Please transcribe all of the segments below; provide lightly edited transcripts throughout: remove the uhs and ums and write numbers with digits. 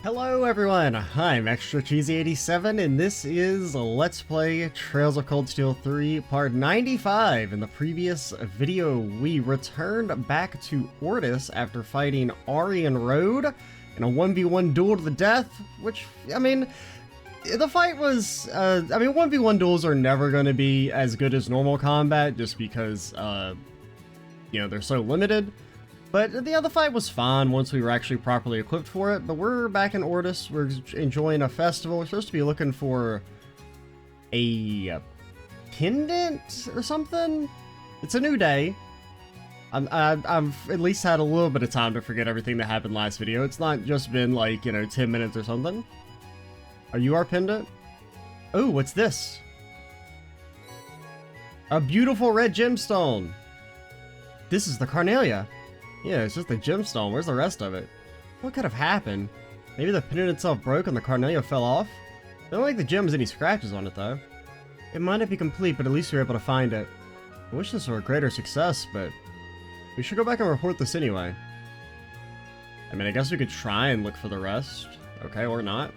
Hello everyone, I'm Extra Cheesy 87 and this is Let's Play Trails of Cold Steel 3 Part 95. In the previous video, we returned back to Ordis after fighting Ari and Road in a 1v1 duel to the death, which, I mean, the fight was, 1v1 duels are never going to be as good as normal combat just because, they're so limited. But the other fight was fine once we were actually properly equipped for it. But we're back in Ordis. We're enjoying a festival. We're supposed to be looking for a pendant or something. It's a new day. I've at least had a little bit of time to forget everything that happened last video. It's not just been like, 10 minutes or something. Are you our pendant? Oh, what's this? A beautiful red gemstone. This is the Carnelia. Yeah, it's just a gemstone. Where's the rest of it? What could have happened? Maybe the pendant itself broke and the Carnelia fell off? I don't think the gem has any scratches on it, though. It might not be complete, but at least we were able to find it. I wish this were a greater success, but we should go back and report this anyway. I mean, I guess we could try and look for the rest. Okay, or not.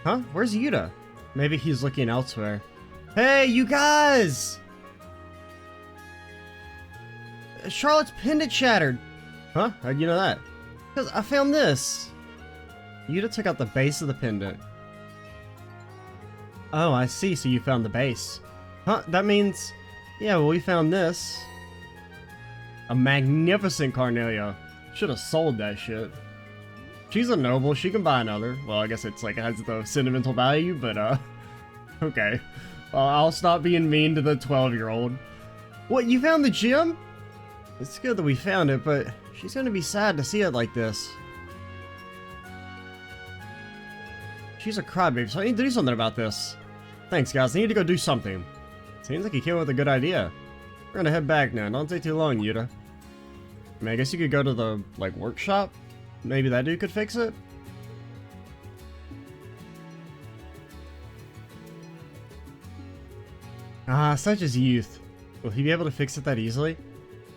Huh? Where's Yuta? Maybe he's looking elsewhere. Hey, you guys! Charlotte's pendant shattered. Huh? How'd you know that? Because I found this. Yuta took out the base of the pendant. Oh, I see. So you found the base. Huh? That means... Yeah, well, we found this. A magnificent Carnelia. Should have sold that shit. She's a noble. She can buy another. Well, I guess it's like it has the sentimental value, but, okay. I'll stop being mean to the 12-year-old. What, you found the gem? It's good that we found it, but she's gonna be sad to see it like this. She's a crybaby, so I need to do something about this. Thanks, guys. I need to go do something. Seems like you came up with a good idea. We're gonna head back now. Don't take too long, Yuta. I mean, I guess you could go to the, workshop? Maybe that dude could fix it? Ah, such is youth. Will he be able to fix it that easily?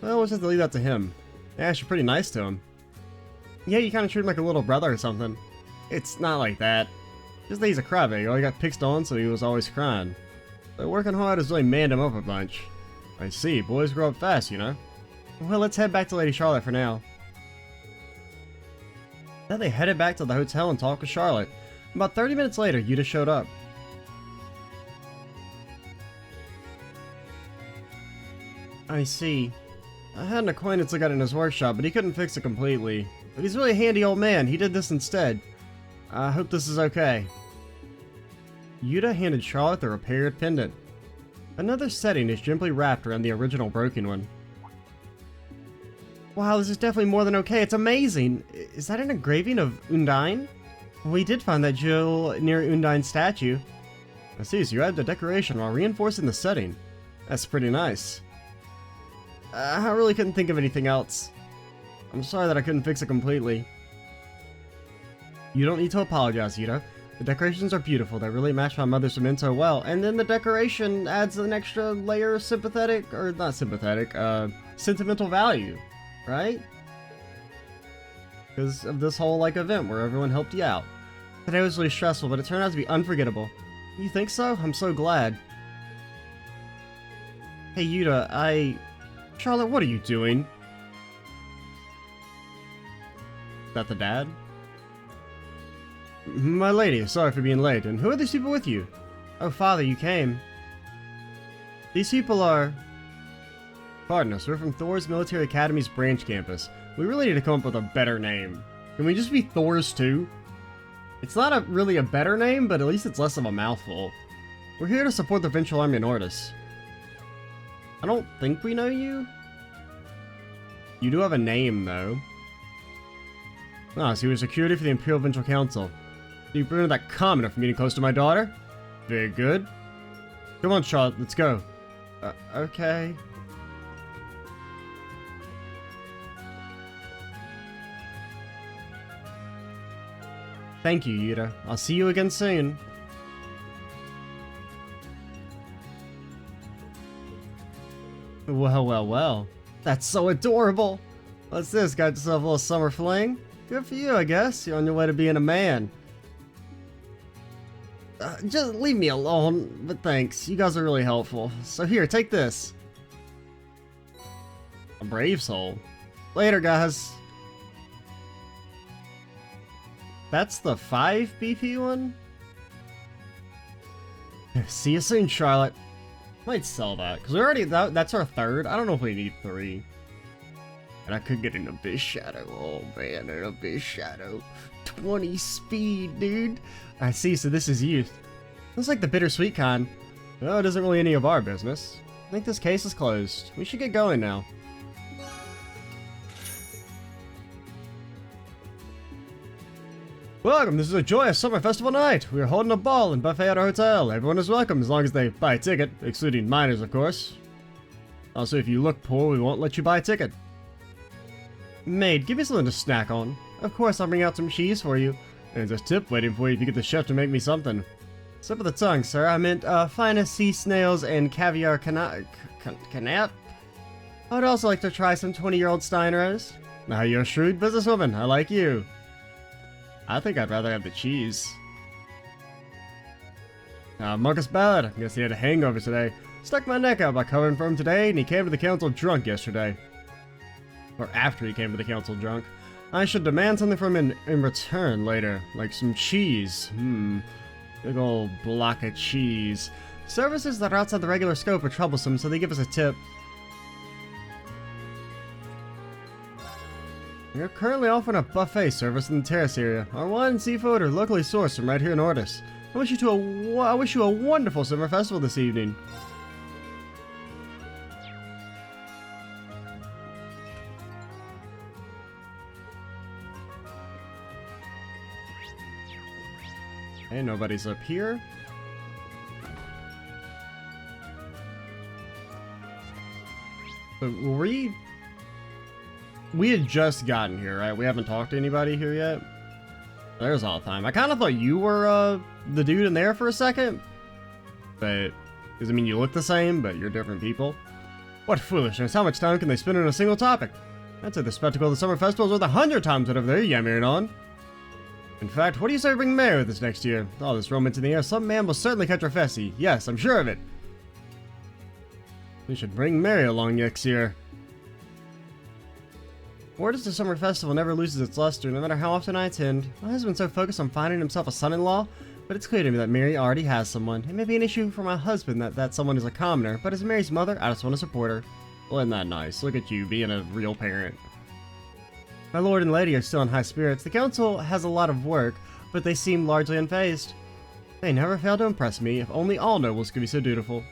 Well, we'll just have to leave that to him. Yeah, you're pretty nice to him. Yeah, you kind of treat him like a little brother or something. It's not like that. Just that he's a crybaby. He got picked on, so he was always crying. But working hard has really manned him up a bunch. I see. Boys grow up fast, you know? Well, let's head back to Lady Charlotte for now. Then they headed back to the hotel and talked with Charlotte. About 30 minutes later, Yuta showed up. I see. I had an acquaintance that got in his workshop, but he couldn't fix it completely. But he's a really handy old man. He did this instead. I hope this is okay. Yuta handed Charlotte the repaired pendant. Another setting is gently wrapped around the original broken one. Wow, this is definitely more than okay. It's amazing. Is that an engraving of Undine? We did find that jewel near Undine's statue. I see, so you added the decoration while reinforcing the setting. That's pretty nice. I really couldn't think of anything else. I'm sorry that I couldn't fix it completely. You don't need to apologize, Yuta. The decorations are beautiful. They really match my mother's memento well. And then the decoration adds an extra layer of sentimental value, right? Because of this whole, event where everyone helped you out. Today was really stressful, but it turned out to be unforgettable. You think so? I'm so glad. Hey, Yuta, Charlotte, what are you doing? Is that the dad? My lady, sorry for being late. And who are these people with you? Oh, father, you came. These people are... Pardon us, we're from Thor's Military Academy's branch campus. We really need to come up with a better name. Can we just be Thor's too? It's not really a better name, but at least it's less of a mouthful. We're here to support the Vengeful Army in Ordis. I don't think we know you. You do have a name, though. Ah, so you were security for the Imperial Vengeful Council. So you prevented that commoner from getting close to my daughter? Very good. Come on, Charlotte, let's go. Okay. Thank you, Yuta. I'll see you again soon. Well, well, well. That's so adorable. What's this? Got yourself a little summer fling? Good for you, I guess. You're on your way to being a man. Just leave me alone, but thanks. You guys are really helpful. So here, take this. A brave soul. Later, guys. That's the 5 BP one? See you soon, Charlotte. Might sell that, because we already, that's our 3rd. I don't know if we need 3. And I could get an Abyss Shadow. Oh man, an Abyss Shadow. 20 speed, dude. I see, so this is youth. Looks like the bittersweet kind. Oh, it isn't really any of our business. I think this case is closed. We should get going now. Welcome, this is a joyous summer festival night. We are holding a ball and buffet at our hotel. Everyone is welcome as long as they buy a ticket, excluding minors, of course. Also, if you look poor, we won't let you buy a ticket. Maid, give me something to snack on. Of course, I'll bring out some cheese for you. And there's a tip waiting for you if you get the chef to make me something. Slip of the tongue, sir. I meant finest sea snails and caviar canat. I would also like to try some 20-year-old Steinros. Now you're a shrewd businesswoman. I like you. I think I'd rather have the cheese. Marcus Ballard. I guess he had a hangover today. Stuck my neck out by covering for him today, and he came to the council drunk yesterday. Or after he came to the council drunk. I should demand something from him in return later, like some cheese. Big old block of cheese. Services that are outside the regular scope are troublesome, so they give us a tip. We're currently offering a buffet service in the terrace area. Our wine and seafood are locally sourced from right here in Ordis. I wish you a wonderful summer festival this evening. Hey, nobody's up here. But we had just gotten here, right? We haven't talked to anybody here yet. There's all the time. I kind of thought you were the dude in there for a second. But, because I mean, you look the same, but you're different people. What foolishness. How much time can they spend on a single topic? I'd say the spectacle of the summer festival is worth 100 times whatever they're yammering on. In fact, what do you say we bring Mary with us next year? With all this romance in the air, some man will certainly catch our Fessy. Yes, I'm sure of it. We should bring Mary along next year. Ordis the Summer Festival never loses its luster, no matter how often I attend. My husband's so focused on finding himself a son-in-law, but it's clear to me that Mary already has someone. It may be an issue for my husband that someone is a commoner, but as Mary's mother, I just want to support her. Well, isn't that nice? Look at you, being a real parent. My lord and lady are still in high spirits. The council has a lot of work, but they seem largely unfazed. They never fail to impress me, if only all nobles could be so dutiful.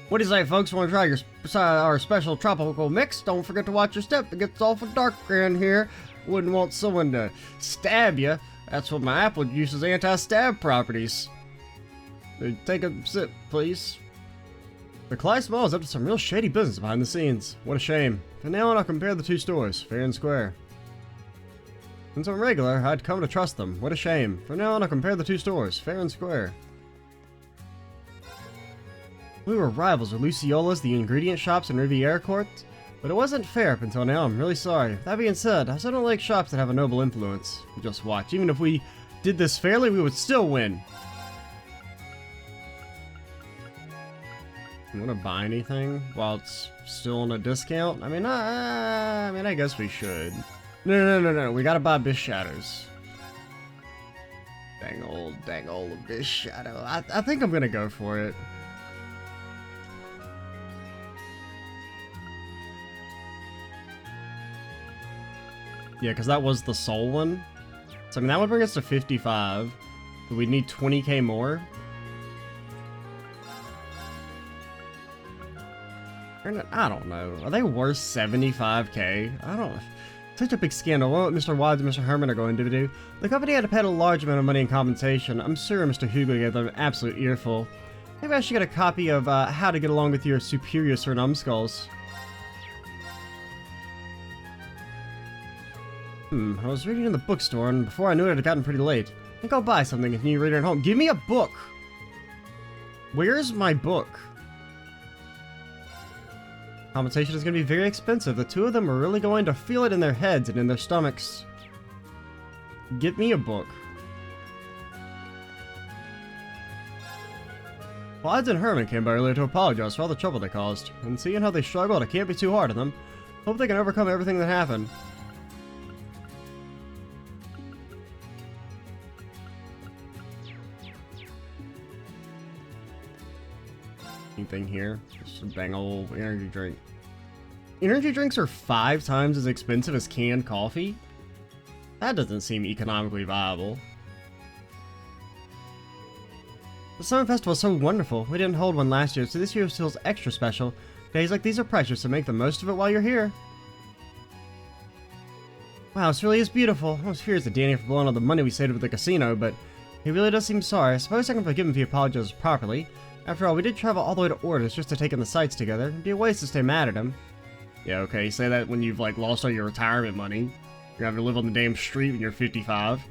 What do you say, folks? Want to try our special tropical mix? Don't forget to watch your step. It gets awful dark around here. Wouldn't want someone to stab you. That's what my apple juice is anti-stab properties. Take a sip, please. The Clyde Mall is up to some real shady business behind the scenes. What a shame. From now on, I'll compare the two stores, fair and square. Since I'm regular, I'd come to trust them. What a shame. From now on, I'll compare the two stores, fair and square. We were rivals with Luciola's, the ingredient shops, and Riviera Court, but it wasn't fair up until now. I'm really sorry. That being said, I still don't like shops that have a noble influence. Just watch. Even if we did this fairly, we would still win. You want to buy anything while it's still on a discount? I mean, I guess we should. No. We gotta buy Abyss Shadows. Dang old Abyss Shadow. I think I'm gonna go for it. Yeah, because that was the soul one. So, I mean, that would bring us to 55. But we'd need 20k more. I don't know. Are they worth 75k? I don't... Such a big scandal. What Mr. Watts and Mr. Herman are going to do. The company had to pay a large amount of money in compensation. I'm sure Mr. Hugo gave them an absolute earful. Maybe I should get a copy of How to Get Along with Your Superior Sir Numbskulls. I was reading in the bookstore, and before I knew it, it had gotten pretty late. I think I'll buy something if you read it at home. Give me a book! Where's my book? Compensation is going to be very expensive. The two of them are really going to feel it in their heads and in their stomachs. Get me a book. Clyde and Herman came by earlier to apologize for all the trouble they caused, and seeing how they struggled, it can't be too hard on them. Hope they can overcome everything that happened. Anything here? Just a bang old energy drink. Energy drinks are 5 times as expensive as canned coffee? That doesn't seem economically viable. The summer festival is so wonderful. We didn't hold one last year, so this year feels extra special. Days like these are precious, so make the most of it while you're here. Wow, this really is beautiful. I almost fears that Danny for blowing all the money we saved at the casino, but he really does seem sorry. I suppose I can forgive him if he apologizes properly. After all, we did travel all the way to Ordis just to take in the sights together. It'd be a waste to stay mad at him. Yeah, okay, say that when you've, like, lost all your retirement money. You're having to live on the damn street when you're 55.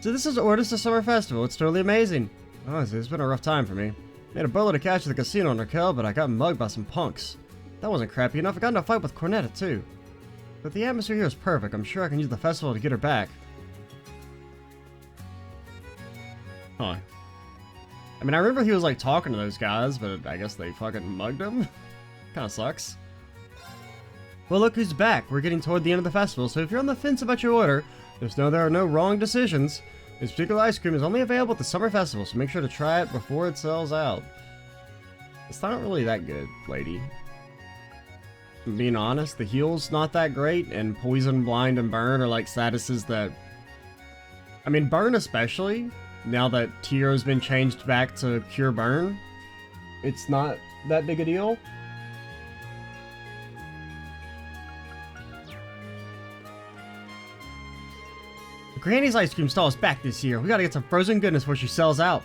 So this is Ordis, the summer festival. It's totally amazing. Honestly, it's been a rough time for me. Made a boatload of cash at the casino in Raquel, but I got mugged by some punks. That wasn't crappy enough. I got in a fight with Cornetta, too. But the atmosphere here is perfect. I'm sure I can use the festival to get her back. Huh. I mean, I remember he was, like, talking to those guys, but I guess they fucking mugged him? Kinda sucks. Well, look who's back. We're getting toward the end of the festival, so if you're on the fence about your order, just know there are no wrong decisions. This particular ice cream is only available at the summer festival, so make sure to try it before it sells out. It's not really that good, lady. I'm being honest, the heal's not that great, and Poison, Blind, and Burn are like statuses that... I mean, Burn especially, now that Tiero's been changed back to Cure Burn, it's not that big a deal. Granny's ice cream stall is back this year. We gotta get some frozen goodness before she sells out.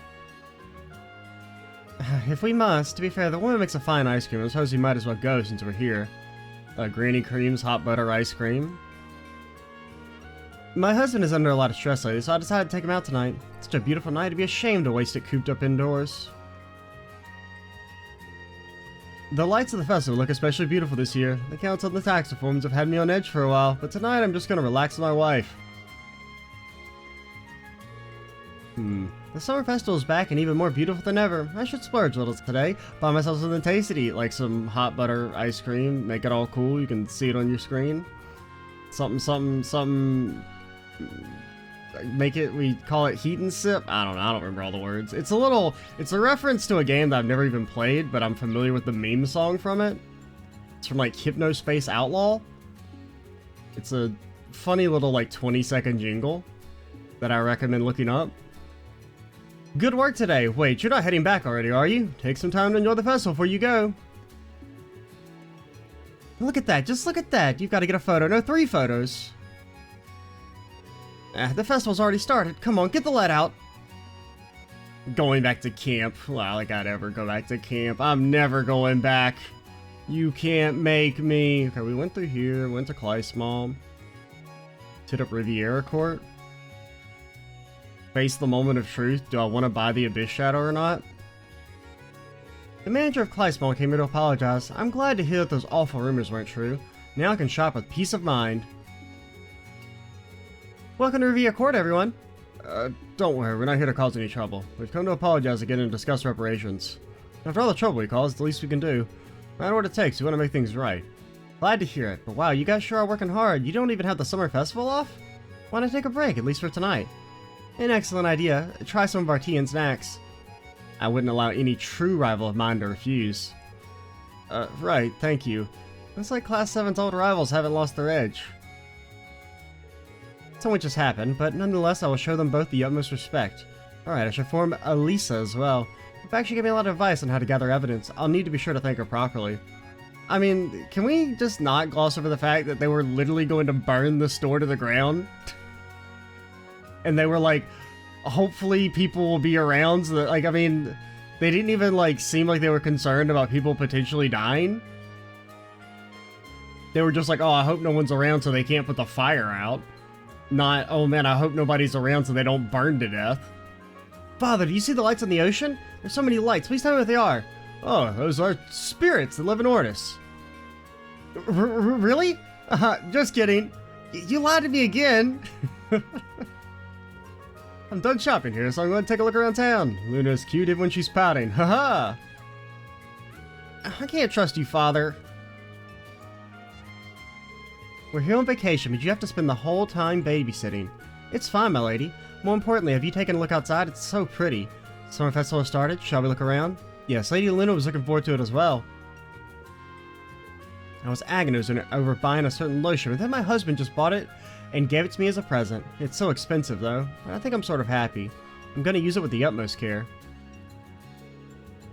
If we must. To be fair, the woman makes a fine ice cream. I suppose we might as well go since we're here. Granny Cream's hot butter ice cream. My husband is under a lot of stress lately, so I decided to take him out tonight. It's such a beautiful night, it'd be a shame to waste it cooped up indoors. The lights of the festival look especially beautiful this year. The counts on the tax reforms have had me on edge for a while, but tonight I'm just gonna relax with my wife. The summer festival is back and even more beautiful than ever. I should splurge a little today. Buy myself something tasty to eat, like some hot butter ice cream. Make it all cool. You can see it on your screen. Something. Make it, we call it heat and sip. I don't know. I don't remember all the words. It's a reference to a game that I've never even played, but I'm familiar with the meme song from it. It's from like Hypnospace Outlaw. It's a funny little like 20-second jingle that I recommend looking up. Good work today. Wait, you're not heading back already, are you? Take some time to enjoy the festival before you go. Look at that. Just look at that. You've got to get a photo. No, 3 photos. The festival's already started. Come on, get the lead out. Going back to camp. Wow, like I'd ever go back to camp. I'm never going back. You can't make me. Okay, we went through here. Went to Kleismall. Hit up Riviera Court. Face the moment of truth. Do I want to buy the Abyss Shadow or not? The manager of Kleismall came here to apologize. I'm glad to hear that those awful rumors weren't true. Now I can shop with peace of mind. Welcome to Riviera Court, everyone. Don't worry, we're not here to cause any trouble. We've come to apologize again and discuss reparations. After all the trouble we caused, it's the least we can do. No matter what it takes, we want to make things right. Glad to hear it, but wow, you guys sure are working hard. You don't even have the summer festival off? Why not take a break, at least for tonight? An excellent idea. Try some of our tea and snacks. I wouldn't allow any true rival of mine to refuse. Right, thank you. Looks like Class 7's old rivals haven't lost their edge. Something just happened, but nonetheless I will show them both the utmost respect. Alright, I should form Elisa as well. In fact, she gave me a lot of advice on how to gather evidence. I'll need to be sure to thank her properly. I mean, can we just not gloss over the fact that they were literally going to burn the store to the ground? And they were like, hopefully people will be around so that, like, I mean, they didn't even, like, seem like they were concerned about people potentially dying. They were just like, oh, I hope no one's around so they can't put the fire out. Not, oh man, I hope nobody's around so they don't burn to death. Father, do you see the lights on the ocean? There's so many lights. Please tell me what they are. Oh, those are spirits that live in Ordis. Really? Just kidding. You lied to me again. I'm done shopping here, so I'm going to take a look around town. Luna's cute even when she's pouting. Haha. I can't trust you, Father. We're here on vacation, but you have to spend the whole time babysitting. It's fine, my lady. More importantly, have you taken a look outside? It's so pretty. Summer festival has started. Shall we look around? Yes, Lady Luna was looking forward to it as well. I was agonizing over buying a certain lotion, but then my husband just bought it and gave it to me as a present. It's so expensive, though. But I think I'm sort of happy. I'm going to use it with the utmost care.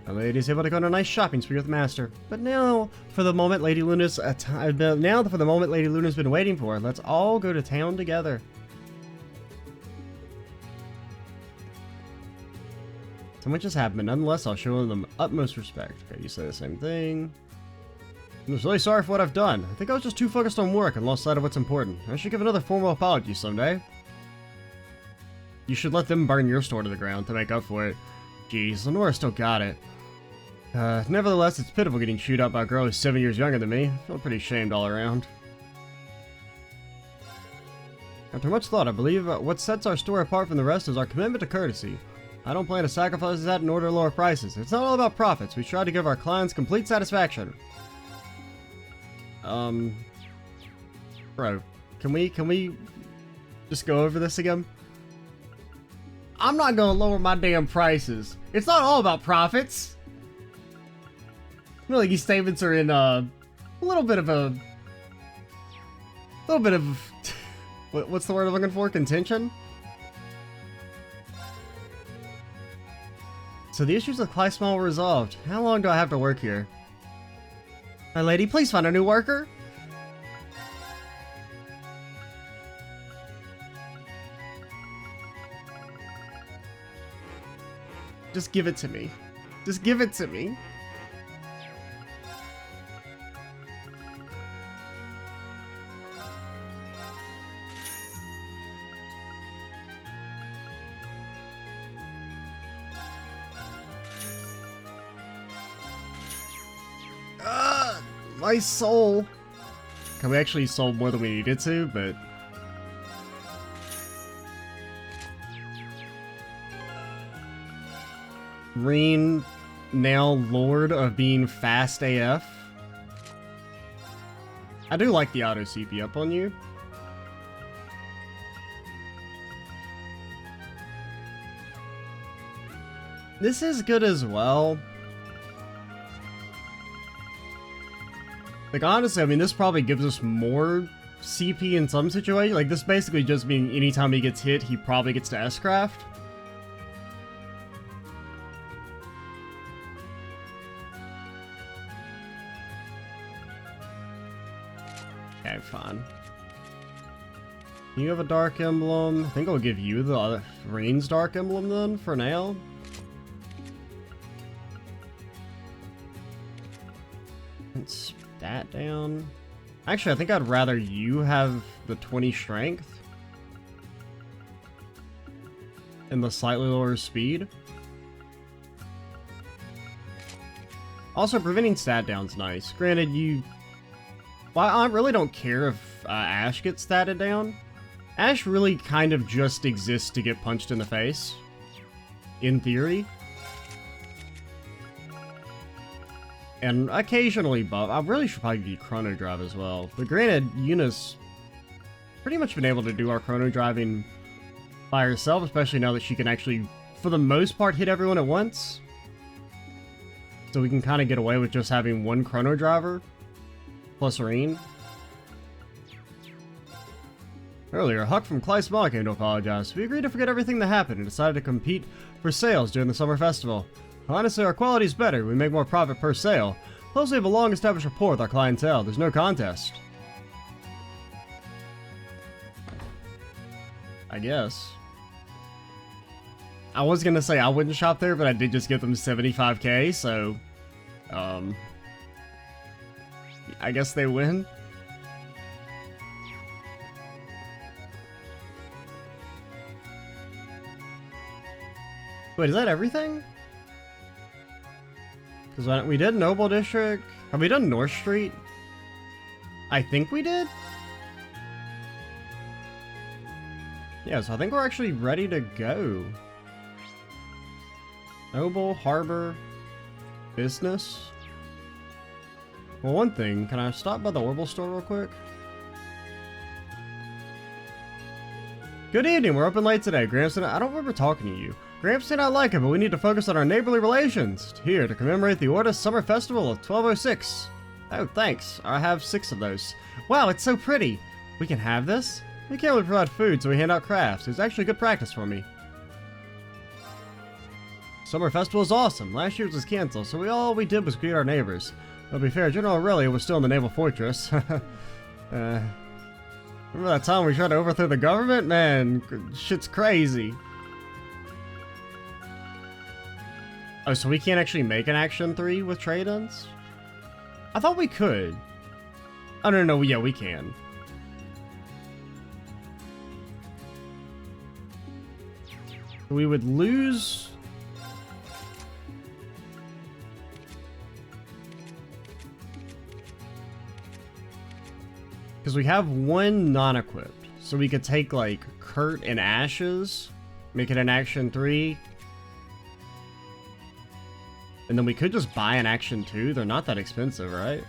A lady is able to go on a nice shopping spree with Master. But now, for the moment Lady Luna's been waiting for. Let's all go to town together. So much has happened, but nonetheless, I'll show them utmost respect. Okay, you say the same thing. I'm just really sorry for what I've done. I think I was just too focused on work and lost sight of what's important. I should give another formal apology someday. You should let them burn your store to the ground to make up for it. Jeez, Lenora still got it. Nevertheless, it's pitiful getting chewed up by a girl who's 7 years younger than me. I feel pretty ashamed all around. After much thought, I believe what sets our store apart from the rest is our commitment to courtesy. I don't plan to sacrifice that in order to lower prices. It's not all about profits. We try to give our clients complete satisfaction. Bro, can we just go over this again? I'm not gonna lower my damn prices. It's not all about profits. I feel like these statements are in a little bit of what's the word I'm looking for? Contention? So the issues with Kleismall were resolved. How long do I have to work here? My lady, please find a new worker. Just give it to me. Just give it to me. My soul. Okay, we actually sold more than we needed to, but... Reen, now Lord of being fast AF. I do like the auto CP up on you. This is good as well. Like, honestly, I mean, this probably gives us more CP in some situations. Like, this basically just means anytime he gets hit, he probably gets to S-Craft. Okay, fine. You have a Dark Emblem. I think I'll give you the other Reen's Dark Emblem then, for now. Let's that down. Actually, I think I'd rather you have the 20 strength and the slightly lower speed. Also, preventing stat down's nice. Granted, well, I really don't care if Ash gets statted down. Ash really kind of just exists to get punched in the face, in theory. And occasionally buff. I really should probably be Chrono Drive as well. But granted, Yuna's pretty much been able to do our Chrono Driving by herself, especially now that she can actually, for the most part, hit everyone at once. So we can kind of get away with just having one Chrono Driver plus Reen. Earlier, Huck from Kleismall came to apologize. We agreed to forget everything that happened and decided to compete for sales during the summer festival. Honestly, our quality is better. We make more profit per sale. Plus, we have a long-established rapport with our clientele. There's no contest. I guess. I was gonna say I wouldn't shop there, but I did just get them 75k, so... I guess they win. Wait, is that everything? Because we did Noble District. Have we done North Street? I think we did? Yeah, so I think we're actually ready to go. Noble, harbor, business. Well, one thing, can I stop by the Orbital store real quick? Good evening, we're open late today. Gramps and I don't remember talking to you. Gramps did not like it, but we need to focus on our neighborly relations. Here, to commemorate the Ordis Summer Festival of 1206. Oh, thanks. I have 6 of those. Wow, it's so pretty. We can have this? We can't really provide food, so we hand out crafts. It's actually good practice for me. Summer Festival is awesome. Last year's was canceled, so all we did was greet our neighbors. To be fair, General Aurelia was still in the naval fortress. Remember that time we tried to overthrow the government? Man, shit's crazy. Oh, so we can't actually make an Action 3 with trade-ins? I thought we could. Oh, no, yeah, we can. We would lose... Because we have one non-equipped. So we could take, like, Kurt and Ashes, make it an Action 3. And then we could just buy an Action 2. They're not that expensive, right?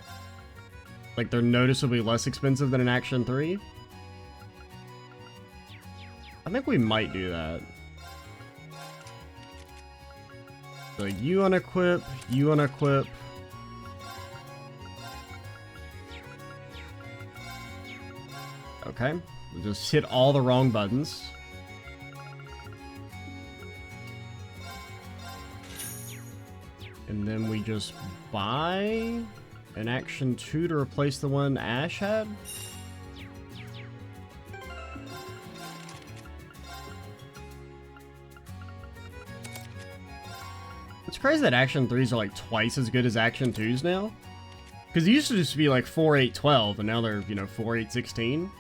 Like, they're noticeably less expensive than an Action 3. I think we might do that. Like, you unequip, you unequip. Okay, we'll just hit all the wrong buttons. And then we just buy an Action 2 to replace the one Ash had. It's crazy that Action 3s are like twice as good as Action 2s now. Because it used to just be like 4, 8, 12, and now they're, you know, 4, 8, 16.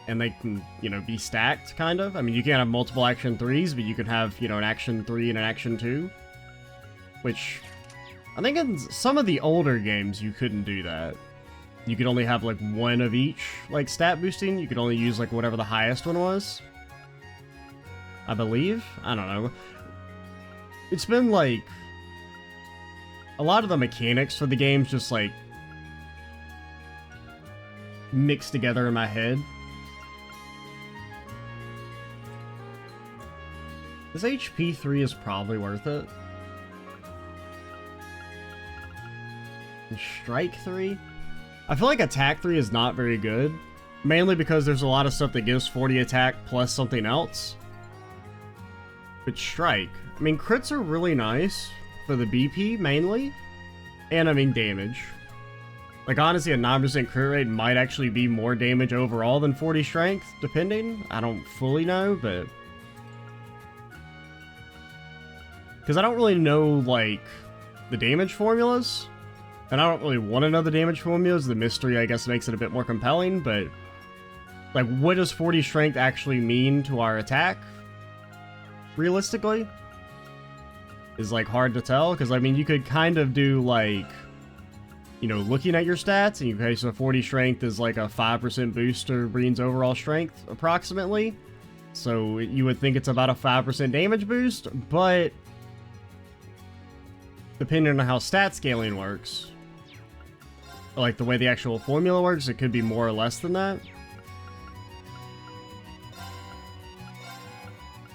And they can, you know, be stacked, kind of. I mean, you can't have multiple Action 3s, but you can have, you know, an Action 3 and an Action 2. Which, I think in some of the older games, you couldn't do that. You could only have, like, one of each, like, stat boosting. You could only use, like, whatever the highest one was. I believe? I don't know. It's been, like... A lot of the mechanics for the games just, like... mixed together in my head. This HP 3 is probably worth it. And Strike 3? I feel like Attack 3 is not very good. Mainly because there's a lot of stuff that gives 40 attack plus something else. But Strike, I mean, crits are really nice for the BP, mainly. And, I mean, damage. Like, honestly, a 9% crit rate might actually be more damage overall than 40 strength, depending. I don't fully know, but... Because I don't really know, like, the damage formulas. And I don't really want to know the damage formulas. The mystery, I guess, makes it a bit more compelling, but... Like, what does 40 strength actually mean to our attack? Realistically? Is, like, hard to tell. Because, I mean, you could kind of do, like... You know, looking at your stats, and you okay, so 40 strength is, like, a 5% boost to Breen's overall strength, approximately. So, you would think it's about a 5% damage boost, but... Depending on how stat scaling works, like the way the actual formula works, it could be more or less than that.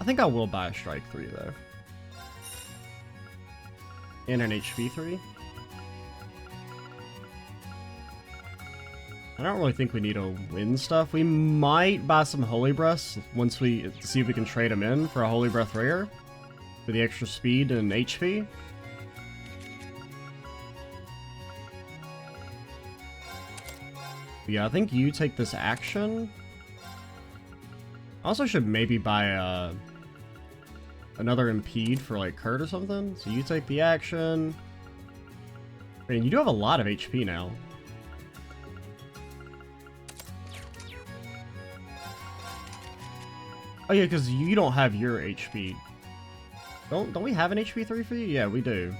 I think I will buy a Strike 3 though. And an HP 3. I don't really think we need to win stuff. We might buy some Holy Breaths once we see if we can trade them in for a Holy Breath rare for the extra speed and HP. Yeah, I think you take this action. I also should maybe buy another impede for like Kurt or something. So you take the action. I mean, you do have a lot of HP now. Oh yeah, because you don't have your HP. Don't we have an HP 3 for you? Yeah, we do.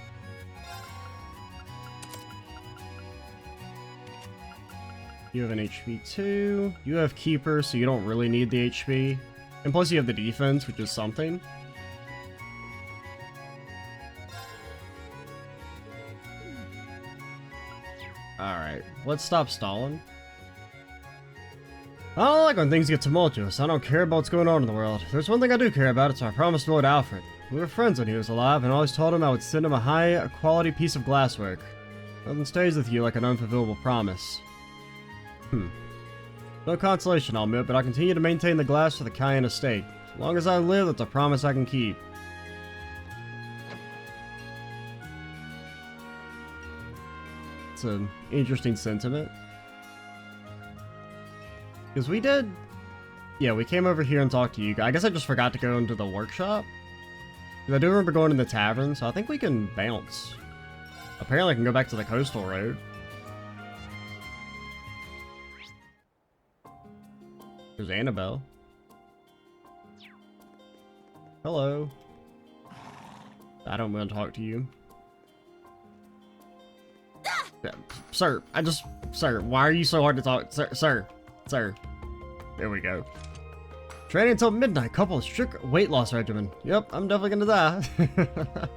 You have an HP 2. You have Keeper, so you don't really need the HP. And plus you have the defense, which is something. Alright, let's stop stalling. I don't like when things get tumultuous. I don't care about what's going on in the world. There's one thing I do care about, it's our promise to Lord Alfred. We were friends when he was alive, and I always told him I would send him a high-quality piece of glasswork. Nothing stays with you like an unfulfillable promise. No consolation, I'll admit, but I continue to maintain the glass for the Cayenne estate. As long as I live, that's a promise I can keep. It's an interesting sentiment. Because we did... Yeah, we came over here and talked to you guys. I guess I just forgot to go into the workshop. Because I do remember going to the tavern, so I think we can bounce. Apparently I can go back to the coastal road. There's Annabelle. Hello. I don't want to talk to you. Sir, Sir, why are you so hard to talk? Sir. There we go. Training until midnight, couple of strict weight loss regimen. Yep, I'm definitely gonna die.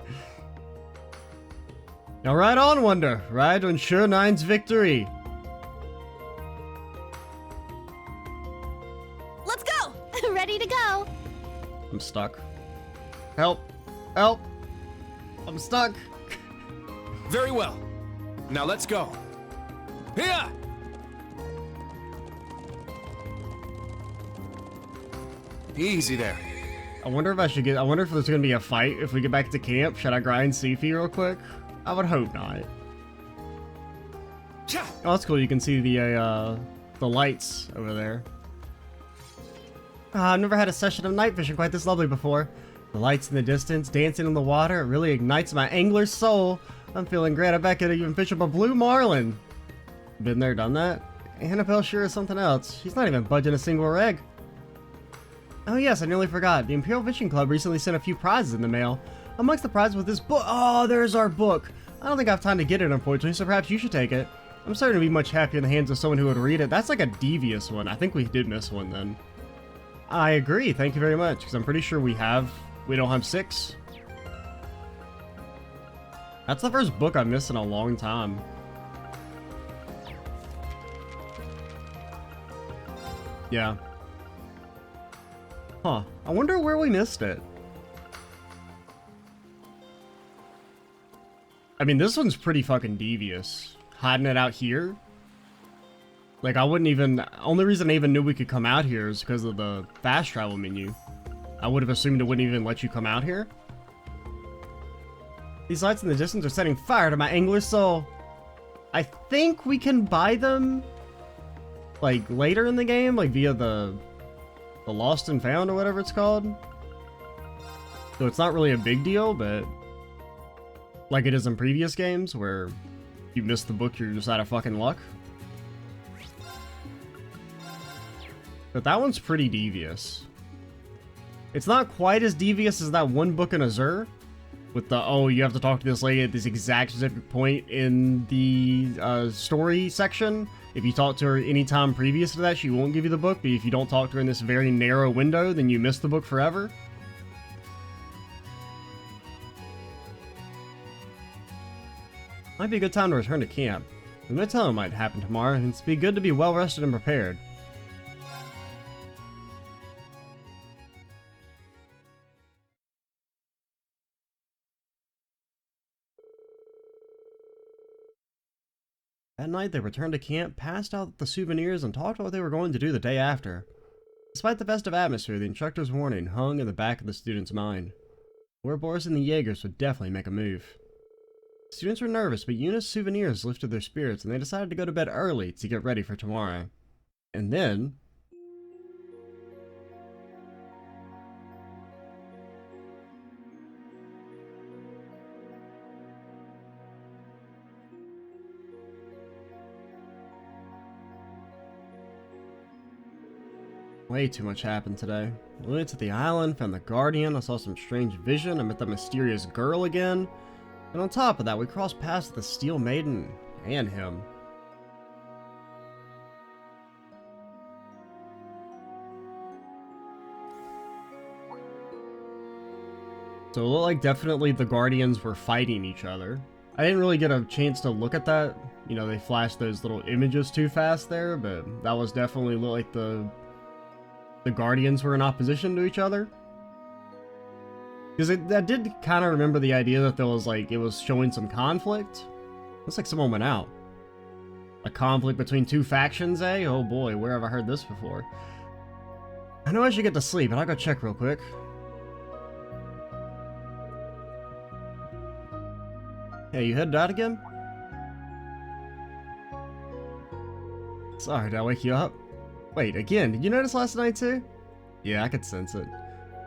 Now ride on, Wonder. Ride to ensure Nine's victory. Let's go! Ready to go. I'm stuck. Help. Help. I'm stuck. Very well. Now let's go. Here! Easy there. I wonder if I wonder if there's gonna be a fight if we get back to camp. Should I grind Sifi real quick? I would hope not. Oh, that's cool. You can see the lights over there. I've never had a session of night vision quite this lovely before. The lights in the distance, dancing in the water, it really ignites my angler's soul. I'm feeling great. I bet I could even fish up a blue marlin. Been there, done that. Annabelle sure is something else. She's not even budging a single egg. Oh yes, I nearly forgot. The Imperial Fishing Club recently sent a few prizes in the mail. Amongst the prizes was this book. Oh, there's our book. I don't think I have time to get it, unfortunately, so perhaps you should take it. I'm certain to be much happier in the hands of someone who would read it. That's like a devious one. I think we did miss one then. I agree. Thank you very much, because I'm pretty sure we don't have 6. That's the first book I've missed in a long time. Yeah. Huh. I wonder where we missed it. I mean, this one's pretty fucking devious. Hiding it out here. Like, I wouldn't even... Only reason I even knew we could come out here is because of the fast travel menu. I would have assumed it wouldn't even let you come out here. These lights in the distance are setting fire to my angler's soul. I think we can buy them, like, later in the game, like via the Lost and Found or whatever it's called. So it's not really a big deal, but like it is in previous games where you miss the book, you're just out of fucking luck. But that one's pretty devious. It's not quite as devious as that one book in Azure, with the, oh, you have to talk to this lady at this exact specific point in the story section. If you talk to her any time previous to that, she won't give you the book, but if you don't talk to her in this very narrow window, then you miss the book forever. Might be a good time to return to camp. The midterm might happen tomorrow, and it's be good to be well rested and prepared. At night, they returned to camp, passed out the souvenirs, and talked about what they were going to do the day after. Despite the festive atmosphere, the instructor's warning hung in the back of the students' mind. Ouroboros and the Jaegers would definitely make a move. The students were nervous, but Yuna's souvenirs lifted their spirits, and they decided to go to bed early to get ready for tomorrow. And then... way too much happened today. We went to the island, found the Guardian, I saw some strange vision, I met that mysterious girl again. And on top of that, we crossed paths with the Steel Maiden and him. So it looked like definitely the Guardians were fighting each other. I didn't really get a chance to look at that. You know, they flashed those little images too fast there, but that was definitely looked like the Guardians were in opposition to each other. Because I did kind of remember the idea that there was like, it was showing some conflict. Looks like someone went out. A conflict between two factions, eh? Oh boy, where have I heard this before? I know I should get to sleep, but I'll go check real quick. Hey, you headed out again? Sorry, did I wake you up? Wait, again, did you notice last night too? Yeah, I could sense it.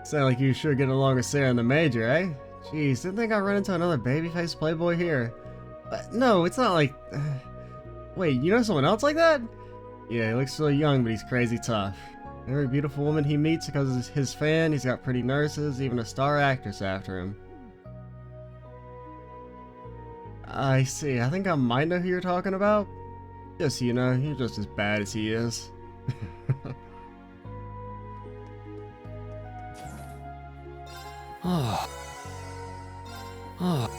Sound like you sure get along with Sarah and the Major, eh? Jeez, didn't think I'd run into another babyface playboy here. No, it's not like... Wait, you know someone else like that? Yeah, he looks really young, but he's crazy tough. Every beautiful woman he meets because he's his fan, he's got pretty nurses, even a star actress after him. I see, I think I might know who you're talking about. Just so you know, you're just as bad as he is. Oh. Oh.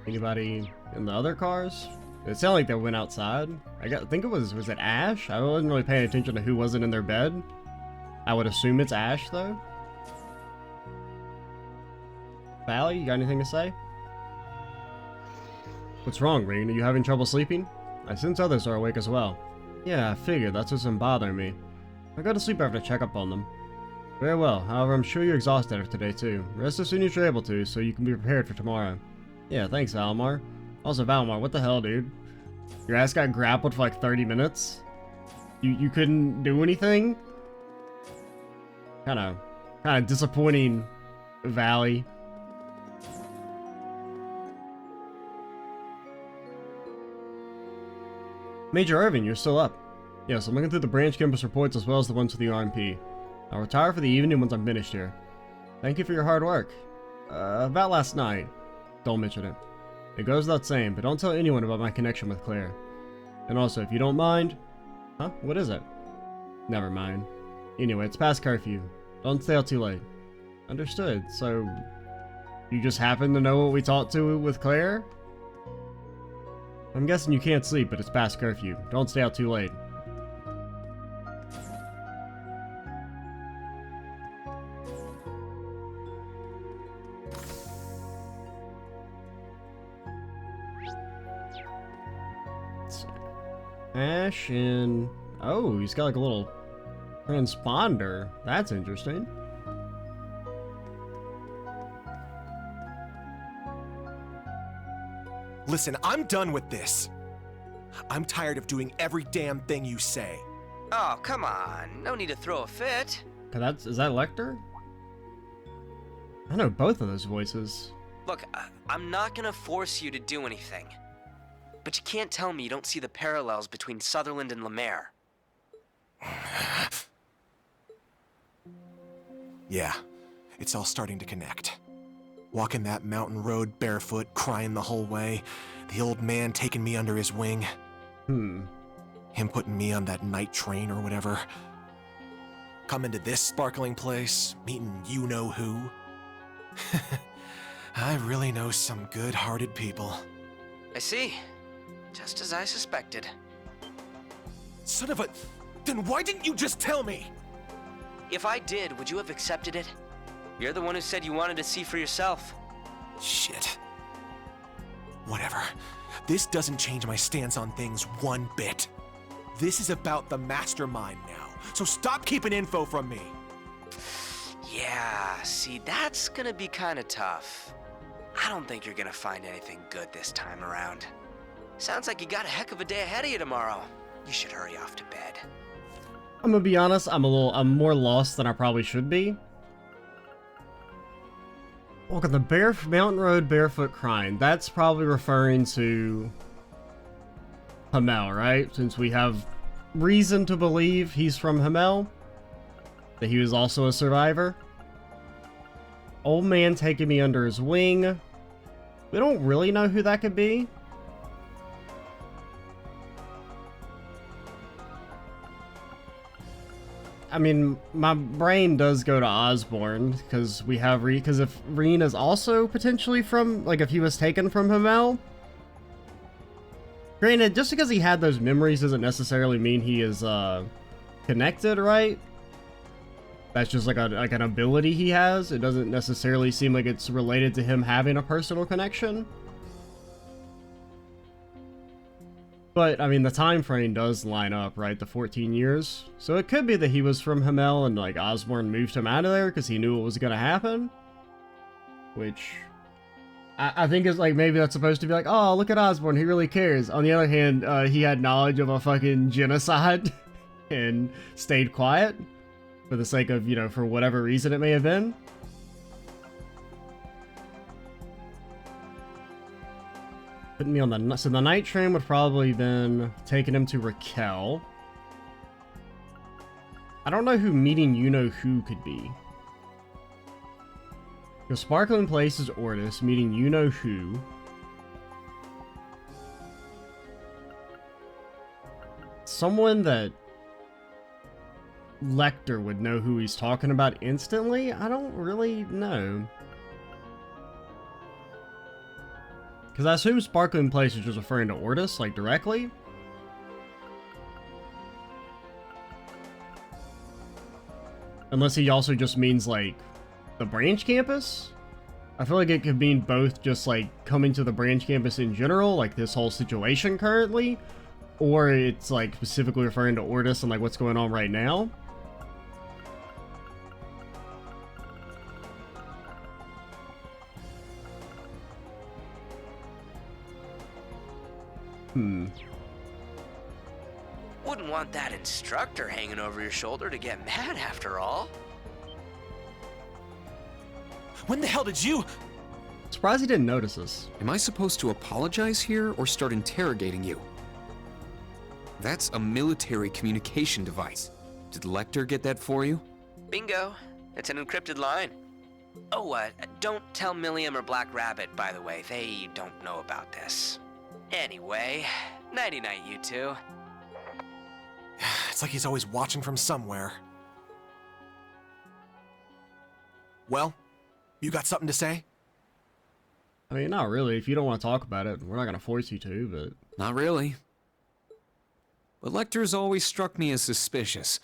Anybody in the other cars? It sounded like they went outside. I think it was it Ash? I wasn't really paying attention to who wasn't in their bed. I would assume it's Ash though. Valley, you got anything to say? What's wrong, Ring? Are you having trouble sleeping? I sense others are awake as well. Yeah, I figured. That's what's been bothering me. I go to sleep after I check up on them. Very well. However, I'm sure you're exhausted after today too. Rest as soon as you're able to, so you can be prepared for tomorrow. Yeah, thanks, Valmar. Also, Valmar, what the hell, dude? Your ass got grappled for like 30 minutes? You couldn't do anything? Kinda disappointing, Valley. Major Irving, you're still up. Yes, I'm looking through the branch campus reports as well as the ones for the RMP. I'll retire for the evening once I'm finished here. Thank you for your hard work. About last night. Don't mention it. It goes without saying, but don't tell anyone about my connection with Claire. And also, if you don't mind... Huh? What is it? Never mind. Anyway, it's past curfew. Don't stay out too late. Understood. So, you just happen to know what we talked to with Claire? I'm guessing you can't sleep, but it's past curfew. Don't stay out too late. Ash and... Oh, he's got like a little transponder. That's interesting. Listen, I'm done with this. I'm tired of doing every damn thing you say. Oh, come on. No need to throw a fit. Is that Lecter? I know both of those voices. Look, I'm not gonna force you to do anything. But you can't tell me you don't see the parallels between Sutherland and Lemaire. Yeah, it's all starting to connect. Walking that mountain road barefoot, crying the whole way. The old man taking me under his wing. Him putting me on that night train or whatever. Coming to this sparkling place, meeting you-know-who. I really know some good-hearted people. I see. Just as I suspected. Son of a... Then why didn't you just tell me? If I did, would you have accepted it? You're the one who said you wanted to see for yourself. Shit. Whatever. This doesn't change my stance on things one bit. This is about the mastermind now, so stop keeping info from me. Yeah, see, that's gonna be kinda tough. I don't think you're gonna find anything good this time around. Sounds like you got a heck of a day ahead of you tomorrow. You should hurry off to bed. I'm gonna be honest, I'm more lost than I probably should be. Look at the Mountain Road barefoot crying. That's probably referring to Hamel, right? Since we have reason to believe he's from Hamel. That he was also a survivor. Old man taking me under his wing. We don't really know who that could be. I mean, my brain does go to Osborne, because we have because if Reen is also potentially from, like, if he was taken from Hamel. Granted, just because he had those memories doesn't necessarily mean he is, connected, right? That's just like an ability he has. It doesn't necessarily seem like it's related to him having a personal connection. But, I mean, the time frame does line up, right? The 14 years. So it could be that he was from Hamel and, like, Osborne moved him out of there because he knew what was going to happen. Which, I think is, like, maybe that's supposed to be like, oh, look at Osborne, he really cares. On the other hand, he had knowledge of a fucking genocide and stayed quiet for the sake of, you know, for whatever reason it may have been. Putting me on the... So the night train would probably been taking him to Raquel. I don't know who meeting you-know-who could be. The Sparkling Place is Ordis, meeting you-know-who. Someone that Lecter would know who he's talking about instantly? I don't really know. Because I assume Sparkling Place is just referring to Ordis, like, directly. Unless he also just means, like, the branch campus? I feel like it could mean both just, like, coming to the branch campus in general, like this whole situation currently, or it's, like, specifically referring to Ordis and, like, what's going on right now. Wouldn't want that instructor hanging over your shoulder to get mad after all. When the hell did you... Surprised he didn't notice us. Am I supposed to apologize here or start interrogating you? That's a military communication device. Did Lecter get that for you? Bingo. It's an encrypted line. Oh, don't tell Milliam or Black Rabbit, by the way. They don't know about this. Anyway, nighty-night, you two. It's like he's always watching from somewhere. Well, you got something to say? I mean, not really. If you don't want to talk about it, we're not going to force you to, but... Not really. But Lecter's always struck me as suspicious.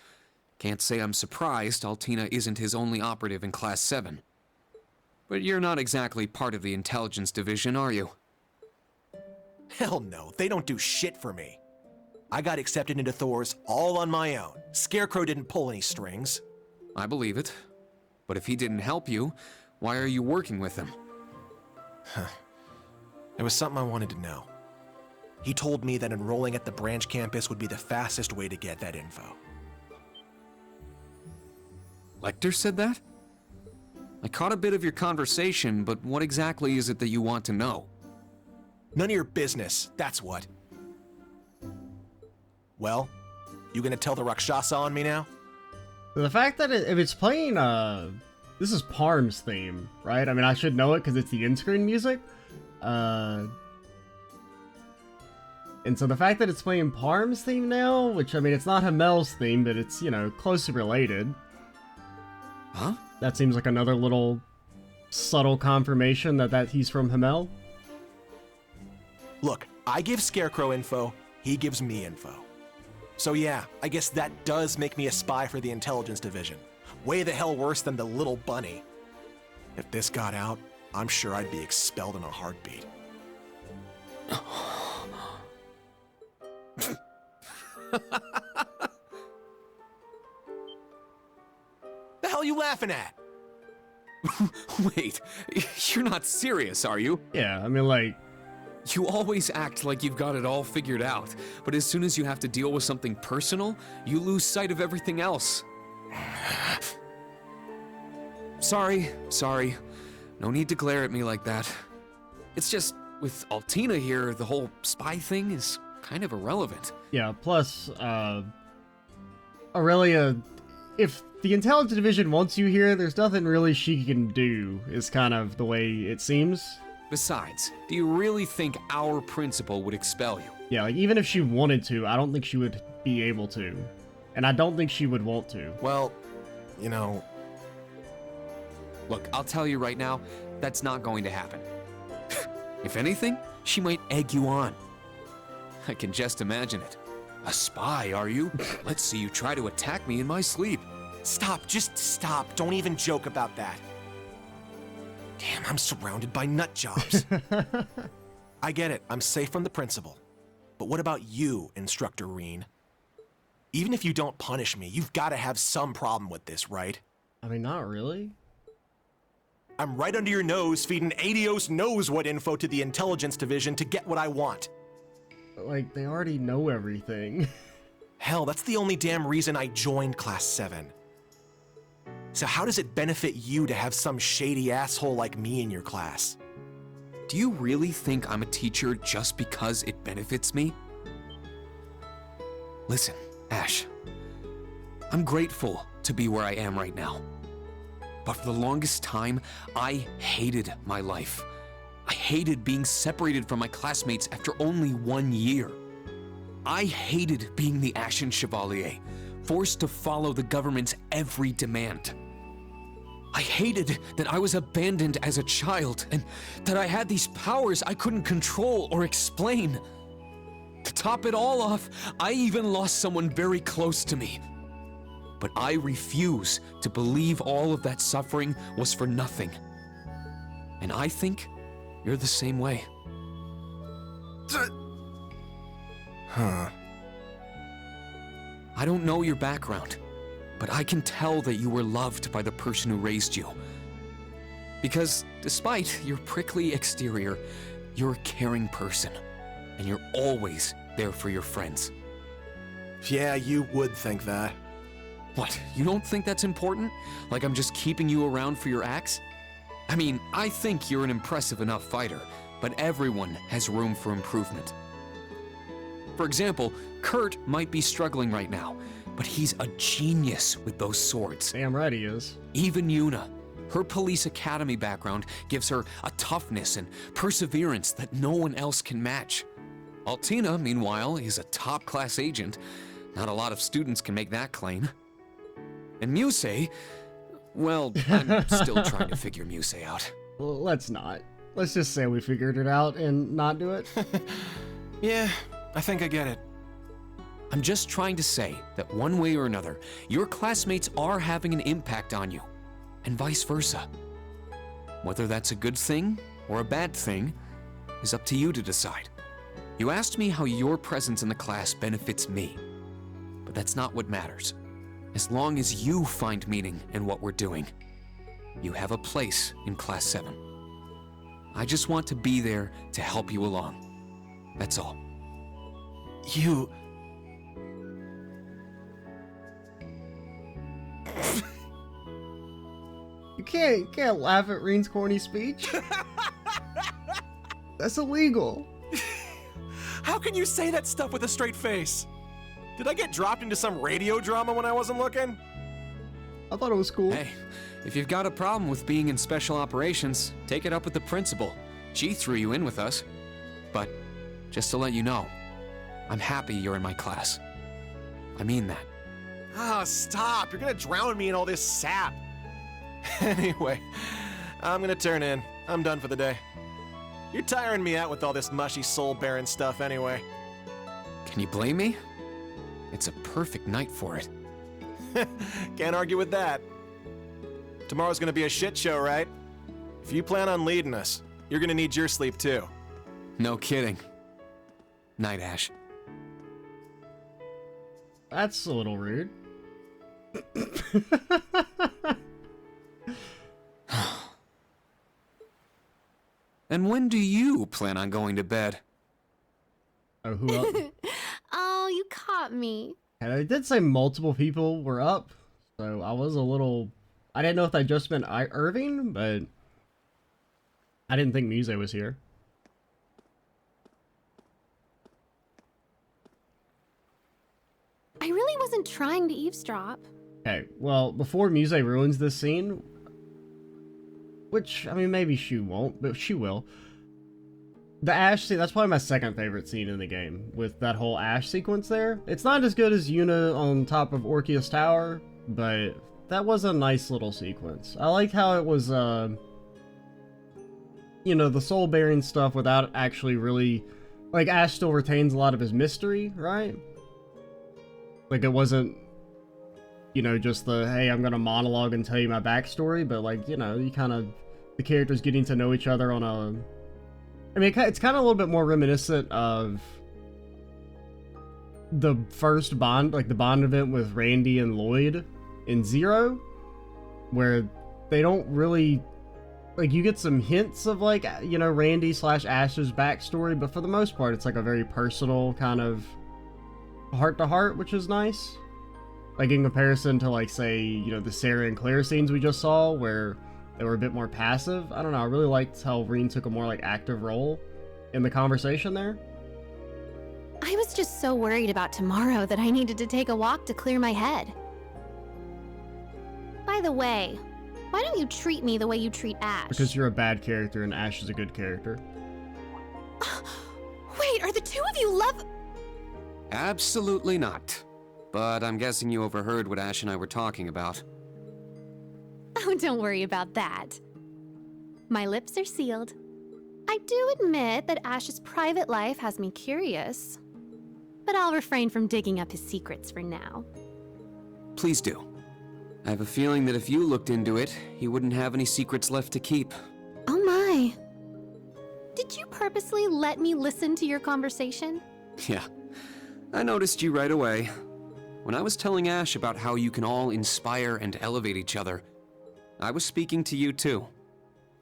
Can't say I'm surprised Altina isn't his only operative in Class 7. But you're not exactly part of the intelligence division, are you? Hell no, they don't do shit for me. I got accepted into Thor's all on my own. Scarecrow didn't pull any strings. I believe it. But if he didn't help you, why are you working with him? There was something I wanted to know. He told me that enrolling at the branch campus would be the fastest way to get that info. Lecter said that? I caught a bit of your conversation, but what exactly is it that you want to know? None of your business, that's what. Well, you gonna tell the Rakshasa on me now? The fact that if it's playing, this is Parm's theme, right? I mean, I should know it because it's the in-screen music. And so the fact that it's playing Parm's theme now, which, I mean, it's not Hamel's theme, but it's, you know, closely related. Huh? That seems like another little subtle confirmation that he's from Hamel. Look, I give Scarecrow info, he gives me info. So yeah, I guess that does make me a spy for the intelligence division. Way the hell worse than the little bunny. If this got out, I'm sure I'd be expelled in a heartbeat. The hell are you laughing at? Wait, you're not serious, are you? Yeah, I mean, like... You always act like you've got it all figured out, but as soon as you have to deal with something personal, you lose sight of everything else. Sorry. No need to glare at me like that. It's just, with Altina here, the whole spy thing is kind of irrelevant. Yeah, plus, Aurelia, if the intelligence division wants you here, there's nothing really she can do, is kind of the way it seems. Besides, do you really think our principal would expel you? Yeah, like, even if she wanted to, I don't think she would be able to. And I don't think she would want to. Well, you know, Look, I'll tell you right now, that's not going to happen. If anything, she might egg you on. I can just imagine it. A spy, are you? Let's see you try to attack me in my sleep. stop, just stop. Don't even joke about that. Damn, I'm surrounded by nut jobs. I get it, I'm safe from the principal. But what about you, Instructor Reen? Even if you don't punish me, you've got to have some problem with this, right? I mean, not really. I'm right under your nose feeding Adios knows what info to the intelligence division to get what I want. Like, they already know everything. Hell, that's the only damn reason I joined Class 7. So how does it benefit you to have some shady asshole like me in your class? Do you really think I'm a teacher just because it benefits me? Listen, Ash. I'm grateful to be where I am right now. But for the longest time, I hated my life. I hated being separated from my classmates after only 1 year. I hated being the Ashen Chevalier, forced to follow the government's every demand. I hated that I was abandoned as a child and that I had these powers I couldn't control or explain. To top it all off, I even lost someone very close to me. But I refuse to believe all of that suffering was for nothing. And I think you're the same way. Huh. I don't know your background, but I can tell that you were loved by the person who raised you. Because despite your prickly exterior, you're a caring person, and you're always there for your friends. Yeah, you would think that. What, you don't think that's important? Like I'm just keeping you around for your acts? I mean, I think you're an impressive enough fighter, but everyone has room for improvement. For example, Kurt might be struggling right now, but he's a genius with those swords. Damn right he is. Even Yuna. Her police academy background gives her a toughness and perseverance that no one else can match. Altina, meanwhile, is a top-class agent. Not a lot of students can make that claim. And Muse, well, I'm still trying to figure Muse out. Well, let's not. Let's just say we figured it out and not do it. Yeah, I think I get it. I'm just trying to say that one way or another, your classmates are having an impact on you, and vice versa. Whether that's a good thing or a bad thing is up to you to decide. You asked me how your presence in the class benefits me, but that's not what matters. As long as you find meaning in what we're doing, you have a place in Class 7. I just want to be there to help you along. That's all. You... You can't laugh at Reen's corny speech. That's illegal. How can you say that stuff with a straight face? Did I get dropped into some radio drama when I wasn't looking? I thought it was cool. Hey, if you've got a problem with being in special operations, take it up with the principal. She threw you in with us. But just to let you know, I'm happy you're in my class. I mean that. Ah, stop. You're gonna drown me in all this sap. Anyway, I'm gonna turn in. I'm done for the day. You're tiring me out with all this mushy soul-bearing stuff anyway. Can you blame me? It's a perfect night for it. Can't argue with that. Tomorrow's gonna be a shit show, right? If you plan on leading us, you're gonna need your sleep too. No kidding. Night, Ash. That's a little rude. And when do you plan on going to bed? Oh, who up? Oh, you caught me. And I did say multiple people were up, so I was a little... I didn't know if that just meant Irving, but I didn't think Muse was here. I really wasn't trying to eavesdrop. Okay, well, before Muse ruins this scene, which, I mean, maybe she won't, but she will, The Ash scene, that's probably my second favorite scene in the game, with that whole Ash sequence there. It's not as good as Yuna on top of Orkia's tower, but that was a nice little sequence. I liked how it was, you know, the soul-bearing stuff without actually really... Like, Ash still retains a lot of his mystery, right? Like, it wasn't, you know, just the, hey, I'm gonna monologue and tell you my backstory, but, like, you know, you kind of... The characters getting to know each other on a... I mean, it's kind of a little bit more reminiscent of the first Bond, like the Bond event with Randy and Lloyd in Zero, where they don't really, like, you get some hints of, like, you know, Randy / Ash's backstory, but for the most part, it's like a very personal kind of heart-to-heart, which is nice. Like, in comparison to, like, say, you know, the Sarah and Claire scenes we just saw, where they were a bit more passive. I don't know, I really liked how Reen took a more, like, active role in the conversation there. I was just so worried about tomorrow that I needed to take a walk to clear my head. By the way, why don't you treat me the way you treat Ash? Because you're a bad character and Ash is a good character. Wait, are the two of you love... Absolutely not. But I'm guessing you overheard what Ash and I were talking about. Oh, don't worry about that. My lips are sealed. I do admit that Ash's private life has me curious, but I'll refrain from digging up his secrets for now. Please do. I have a feeling that if you looked into it, you wouldn't have any secrets left to keep. Oh my. Did you purposely let me listen to your conversation? Yeah, I noticed you right away. When I was telling Ash about how you can all inspire and elevate each other, I was speaking to you too,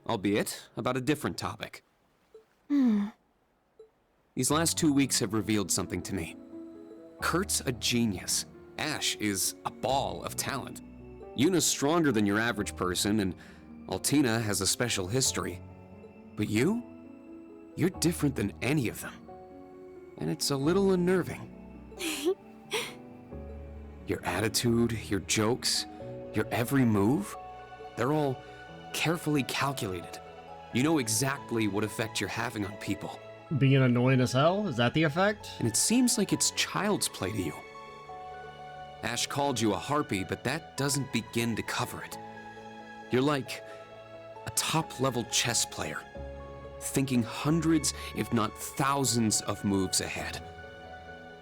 albeit about a different topic. These last 2 weeks have revealed something to me. Kurt's a genius. Ash is a ball of talent. Yuna's stronger than your average person, and Altina has a special history. But you're different than any of them. And it's a little unnerving. Your attitude, your jokes, your every move, they're all carefully calculated. You know exactly what effect you're having on people. Being annoying as hell? Is that the effect? And it seems like it's child's play to you. Ash called you a harpy, but that doesn't begin to cover it. You're like a top-level chess player, thinking hundreds, if not thousands, of moves ahead.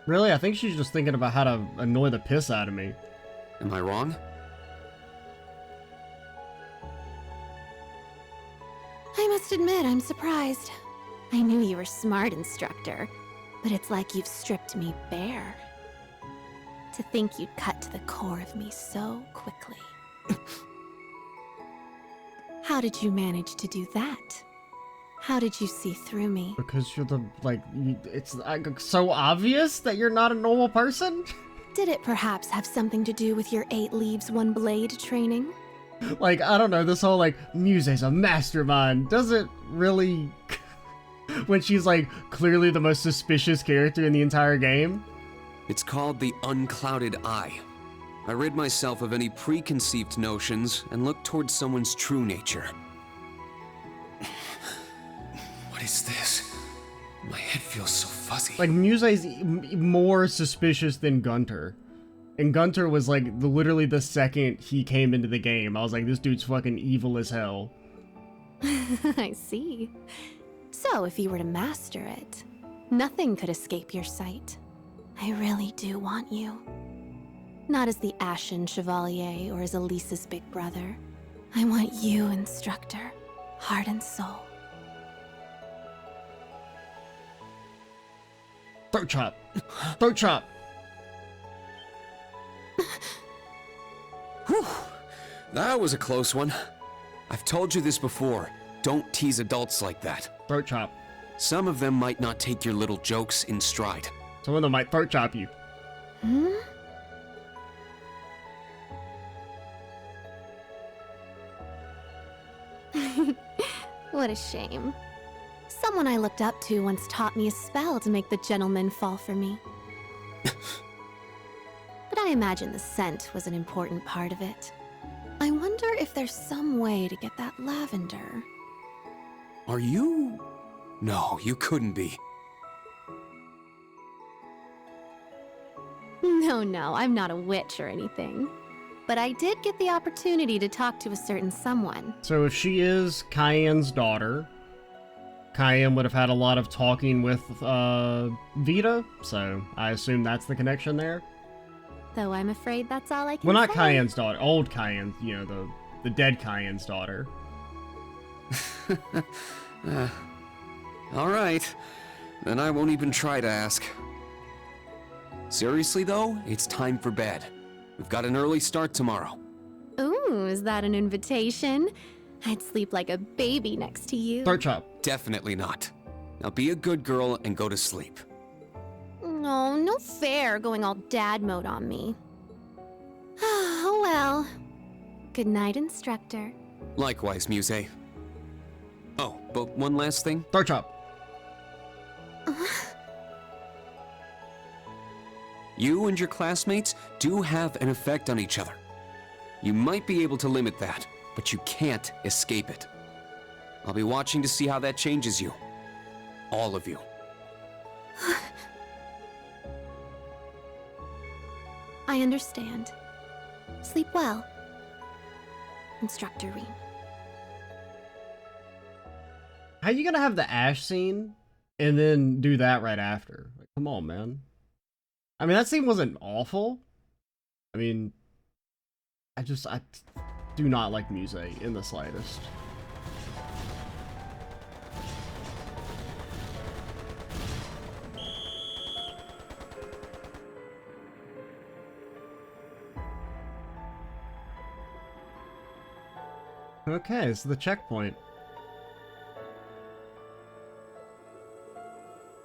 Really? I think she's just thinking about how to annoy the piss out of me. Am I wrong? I must admit, I'm surprised. I knew you were smart, instructor, but it's like you've stripped me bare. To think you'd cut to the core of me so quickly. How did you manage to do that? How did you see through me? Because you're the, like, it's so obvious that you're not a normal person? Did it perhaps have something to do with your 8 leaves, 1 blade training? Like, I don't know, this whole, like, Muse's a mastermind. Does it really... when she's, like, clearly the most suspicious character in the entire game? It's called the unclouded eye. I rid myself of any preconceived notions and look towards someone's true nature. What is this? My head feels so fuzzy. Like, Muse's more suspicious than Gunter. And Gunter was, like, literally the second he came into the game. I was like, this dude's fucking evil as hell. I see. So, if you were to master it, nothing could escape your sight. I really do want you. Not as the Ashen Chevalier or as Elisa's big brother. I want you, instructor, heart and soul. Throat chop. Throat chop. Whew. That was a close one. I've told you this before. Don't tease adults like that. Throat chop. Some of them might not take your little jokes in stride. Some of them might throat chop you. Hmm? What a shame. Someone I looked up to once taught me a spell to make the gentleman fall for me. But I imagine the scent was an important part of it. I wonder if there's some way to get that lavender. Are you No, you couldn't be. No, I'm not a witch or anything. But I did get the opportunity to talk to a certain someone. So if she is Cayenne's daughter, Cayenne would have had a lot of talking with Vita, so I assume that's the connection there. Though I'm afraid that's all I can Well, not say. Cayenne's daughter, old Cayenne, you know, the dead Cayenne's daughter. All right. Then I won't even try to ask. Seriously, though, it's time for bed. We've got an early start tomorrow. Ooh, is that an invitation? I'd sleep like a baby next to you. Throat chop. Definitely not. Now be a good girl and go to sleep. No fair going all dad mode on me. Oh well. Good night, instructor. Likewise, Muse. Oh, but one last thing. Throat chop. You and your classmates do have an effect on each other. You might be able to limit that, but you can't escape it. I'll be watching to see how that changes you. All of you. I understand. Sleep well, Instructor Rean. How you gonna have the Ash scene and then do that right after? Like, come on, man. I mean, that scene wasn't awful. I mean, I do not like Muse in the slightest. Okay, this is the checkpoint.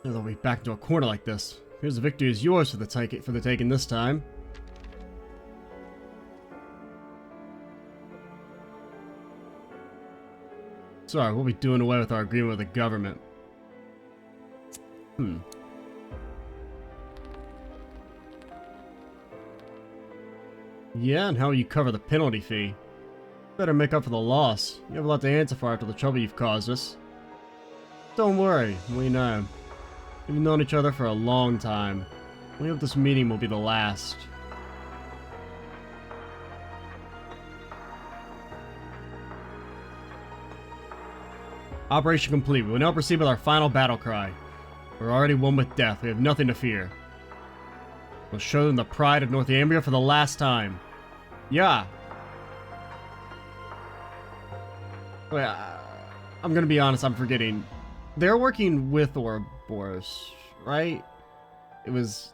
Now that we back into a corner like this. Here's the victory is yours for the taking this time. Sorry, we'll be doing away with our agreement with the government. Yeah, and how will you cover the penalty fee? Better make up for the loss. You have a lot to answer for after the trouble you've caused us. Don't worry, we know. We've known each other for a long time. We hope this meeting will be the last. Operation complete. We will now proceed with our final battle cry. We're already one with death. We have nothing to fear. We'll show them the pride of Northumbria for the last time. Yeah. Wait, I'm gonna be honest, I'm forgetting. They're working with Ouroboros, right? It was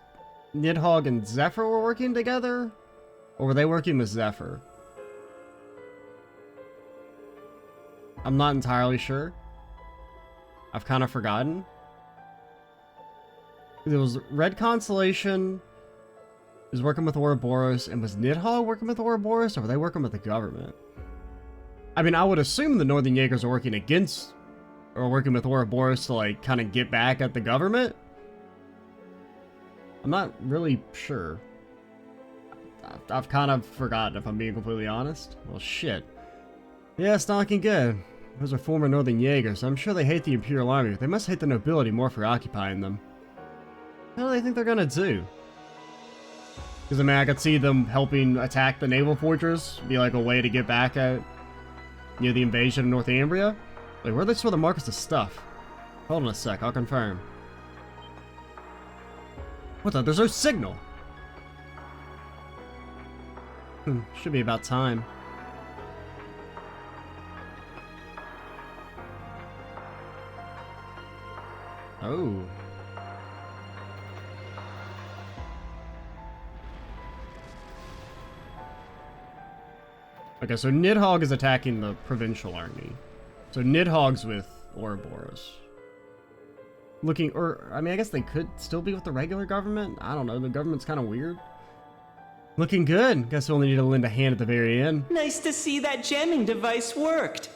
Nidhogg and Zephyr were working together? Or were they working with Zephyr? I'm not entirely sure. I've kind of forgotten. There was Red Constellation is working with Ouroboros, and was Nidhogg working with Ouroboros, or were they working with the government? I mean, I would assume the Northern Jaegers are working against, or working with Ouroboros to, like, kind of get back at the government? I'm not really sure. I've kind of forgotten, if I'm being completely honest. Well, shit. Yeah, it's not looking good. Those are former Northern Jaegers. I'm sure they hate the Imperial Army, but they must hate the nobility more for occupying them. What do they think they're gonna do? Because, I mean, I could see them helping attack the naval fortress, be like a way to get back at, you know, the invasion of Northumbria. Like, where are they store the Marcus's stuff? Hold on a sec, I'll confirm. What the? There's no signal! Should be about time. Oh. Okay, so Nidhogg is attacking the provincial army. So Nidhogg's with Ouroboros. Looking, or, I mean, I guess they could still be with the regular government? I don't know, the government's kind of weird. Looking good. Guess we'll only need to lend a hand at the very end. Nice to see that jamming device worked.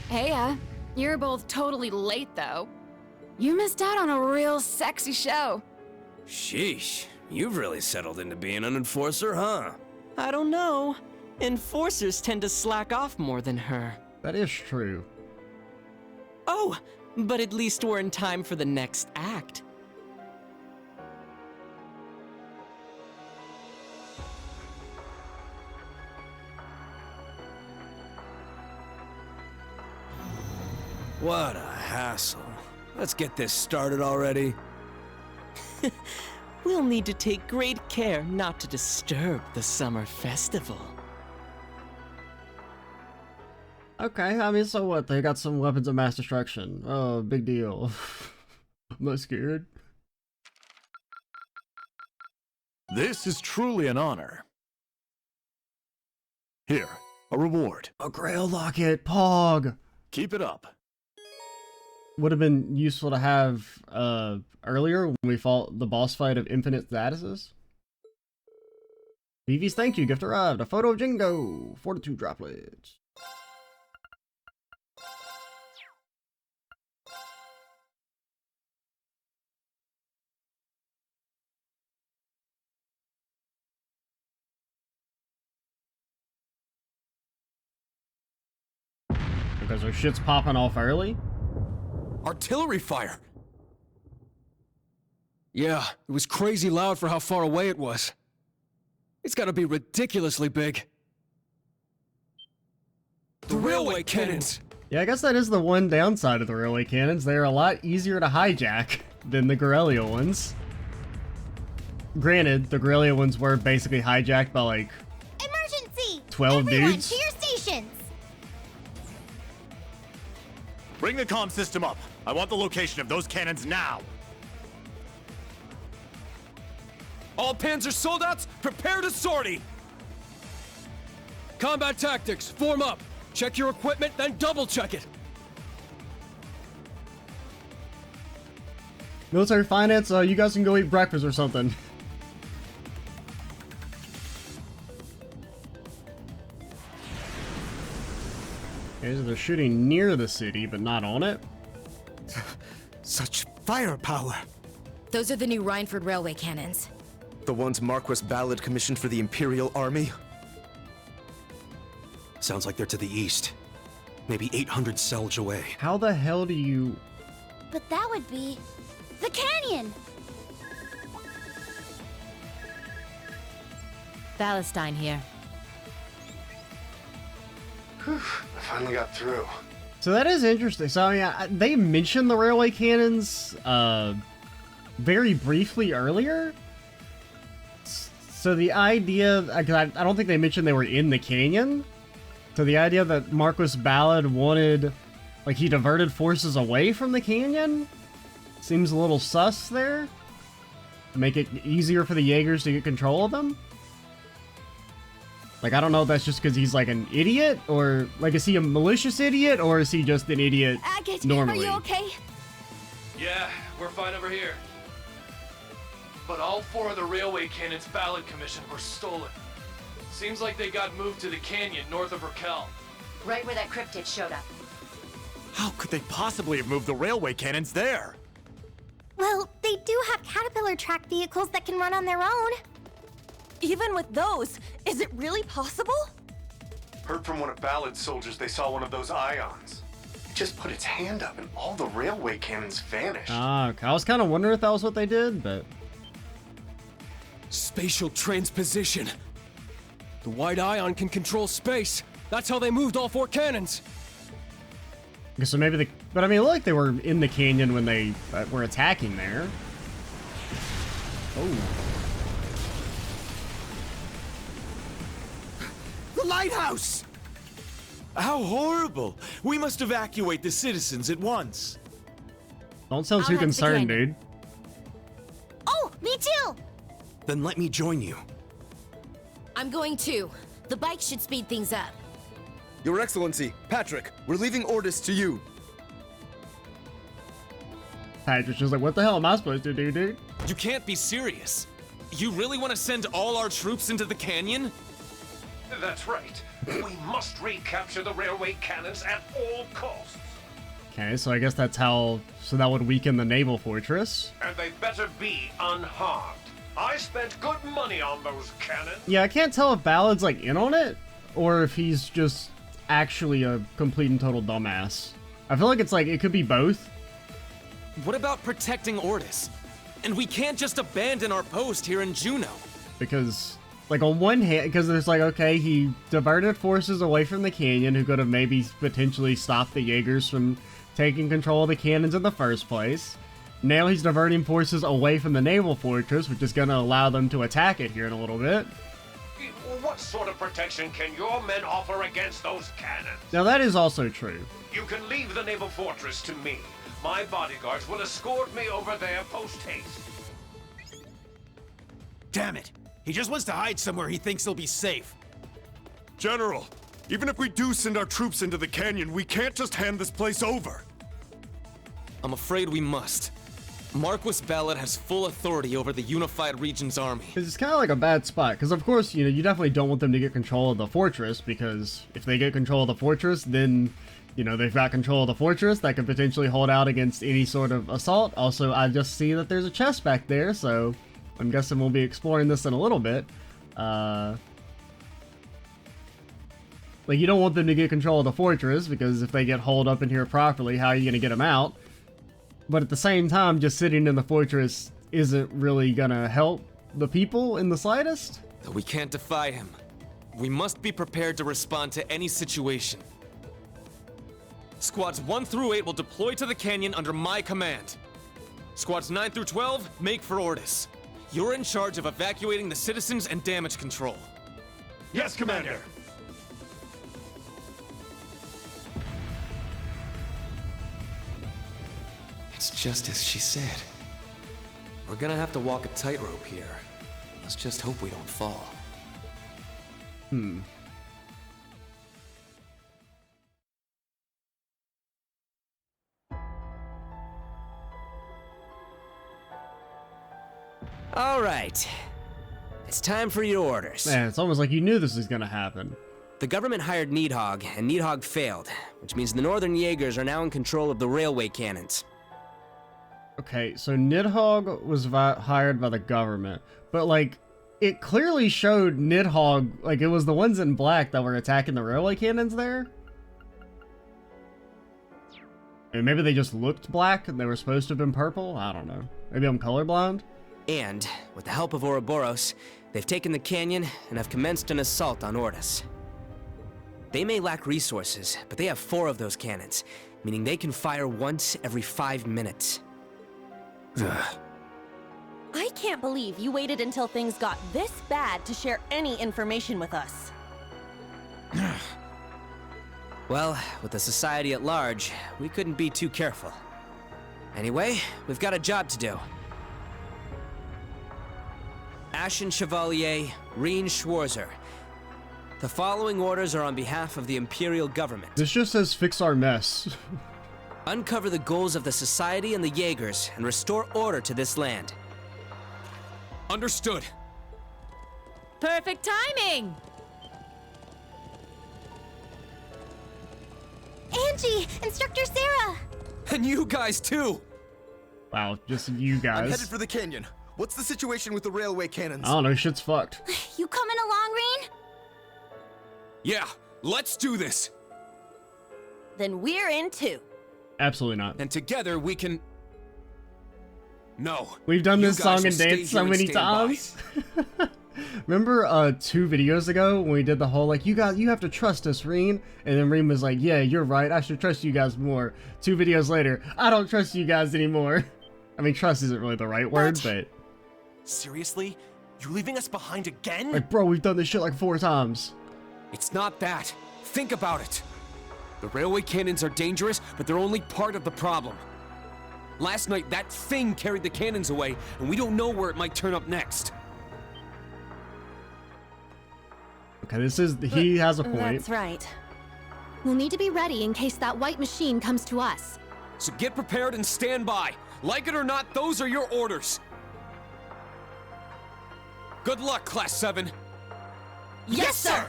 Hey, you're both totally late, though. You missed out on a real sexy show. Sheesh, you've really settled into being an enforcer, huh? I don't know. Enforcers tend to slack off more than her. That is true. Oh, but at least we're in time for the next act. What a hassle. Let's get this started already. We'll need to take great care not to disturb the summer festival. Okay, I mean, so what? They got some weapons of mass destruction. Oh, big deal. I'm not scared. This is truly an honor. Here, a reward. A Grail Locket, Pog! Keep it up. Would have been useful to have earlier when we fought the boss fight of Infinite Statuses. BV's thank you, gift arrived. A photo of Jingo. Fortitude droplets. Because our shit's popping off early? Artillery fire! Yeah, it was crazy loud for how far away it was. It's gotta be ridiculously big. The railway cannons! Yeah, I guess that is the one downside of the railway cannons. They are a lot easier to hijack than the Guerrilla ones. Granted, the Guerrilla ones were basically hijacked by like... Emergency! 12 Everyone dudes? to your stations! Bring the comm system up. I want the location of those cannons now. All Panzer soldats, prepare to sortie! Combat tactics, form up. Check your equipment, then double check it. Military finance, you guys can go eat breakfast or something. Okay, so they're shooting near the city, but not on it. Such firepower. Those are the new Rhineford railway cannons. The ones Marquis Ballard commissioned for the Imperial Army? Sounds like they're to the east. Maybe 800 Selge away. How the hell do you... But that would be... the canyon! Palestine here. I finally got through. So that is interesting. So, yeah, they mentioned the railway cannons, very briefly earlier. So the idea, because I don't think they mentioned they were in the canyon. So the idea that Marquis Ballard wanted, like, he diverted forces away from the canyon seems a little sus there. To make it easier for the Jaegers to get control of them. Like, I don't know if that's just because he's, like, an idiot, or, like, is he a malicious idiot, or is he just an idiot Agate, normally? are you okay? Yeah, we're fine over here. But all 4 of the railway cannons Ballard commissioned were stolen. Seems like they got moved to the canyon north of Raquel. Right where that cryptid showed up. How could they possibly have moved the railway cannons there? Well, they do have caterpillar track vehicles that can run on their own. Even with those, is it really possible? Heard from one of Ballard's soldiers they saw one of those ions. It just put its hand up and all the railway cannons vanished. Ah, okay. I was kind of wondering if that was what they did, but... Spatial transposition. The white ion can control space. That's how they moved all 4 cannons. Okay, so maybe they... But I mean, it looked like they were in the canyon when they were attacking there. Oh. The lighthouse! How horrible! We must evacuate the citizens at once. Don't sound I'll too head to the concerned, canyon. dude. Oh, me too! Then let me join you. I'm going too. The bike should speed things up. Your Excellency, Patrick, we're leaving Ordis to you. Patrick's just like, what the hell am I supposed to do, dude? You can't be serious. You really want to send all our troops into the canyon? That's right. We must recapture the railway cannons at all costs. Okay, so I guess that's how... So that would weaken the naval fortress. And they better be unharmed. I spent good money on those cannons. Yeah, I can't tell if Ballard's, like, in on it, or if he's just actually a complete and total dumbass. I feel like it's like, it could be both. What about protecting Ordis? And we can't just abandon our post here in Juneau. Because, like, on one hand, because there's like, okay, he diverted forces away from the canyon who could have maybe potentially stopped the Jaegers from taking control of the cannons in the first place. Now he's diverting forces away from the naval fortress, which is going to allow them to attack it here in a little bit. What sort of protection can your men offer against those cannons? Now that is also true. You can leave the naval fortress to me. My bodyguards will escort me over there post-haste. Damn it! He just wants to hide somewhere he thinks he'll be safe. General, even if we do send our troops into the canyon, we can't just hand this place over. I'm afraid we must. Marquis Ballard has full authority over the Unified Region's army. It's kind of like a bad spot, because of course, you know, you definitely don't want them to get control of the fortress, because if they get control of the fortress, then, you know, they've got control of the fortress that could potentially hold out against any sort of assault. Also, I just see that there's a chest back there, so I'm guessing we'll be exploring this in a little bit. Like, you don't want them to get control of the fortress, because if they get holed up in here properly, how are you going to get them out? But at the same time, just sitting in the fortress isn't really gonna help the people in the slightest. We can't defy him. We must be prepared to respond to any situation. Squads 1 through 8 will deploy to the canyon under my command. Squads 9 through 12, make for Ordis. You're in charge of evacuating the citizens and damage control. Yes, Commander. It's just as she said. We're gonna have to walk a tightrope here. Let's just hope we don't fall. All right. It's time for your orders. Man, it's almost like you knew this was gonna happen. The government hired Needhog, and Needhog failed, which means the Northern Jaegers are now in control of the railway cannons. Okay, so Nidhogg was hired by the government, but like, it clearly showed Nidhogg, like it was the ones in black that were attacking the railway cannons there? And maybe they just looked black and they were supposed to have been purple? I don't know. Maybe I'm colorblind? And, with the help of Ouroboros, they've taken the canyon and have commenced an assault on Ordis. They may lack resources, but they have 4 of those cannons, meaning they can fire once every 5 minutes. I can't believe you waited until things got this bad to share any information with us. Well, with the society at large, we couldn't be too careful. Anyway, we've got a job to do. Ashen Chevalier, Reen Schwarzer. The following orders are on behalf of the Imperial Government. This just says fix our mess. Uncover the goals of the Society and the Jaegers and restore order to this land. Understood. Perfect timing! Angie! Instructor Sarah! And you guys too! Wow, just you guys. I'm headed for the canyon. What's the situation with the railway cannons? I don't know, shit's fucked. You coming along, Reen? Yeah, let's do this! Then we're in too. Absolutely not. And together we can... No. We've done this You guys song and will stay dance so here and many stand by. times. Remember 2 videos ago when we did the whole like, you have to trust us, Reen? And then Reen was like, yeah, you're right, I should trust you guys more. 2 videos later, I don't trust you guys anymore. I mean, trust isn't really the right word, but... Seriously? You leaving us behind again? Like, bro, we've done this shit like 4 times. It's not that. Think about it. The railway cannons are dangerous, but they're only part of the problem. Last night, that thing carried the cannons away, and we don't know where it might turn up next. Okay, he has a point. That's right. We'll need to be ready in case that white machine comes to us. So get prepared and stand by. Like it or not, those are your orders. Good luck, Class 7. Yes, sir!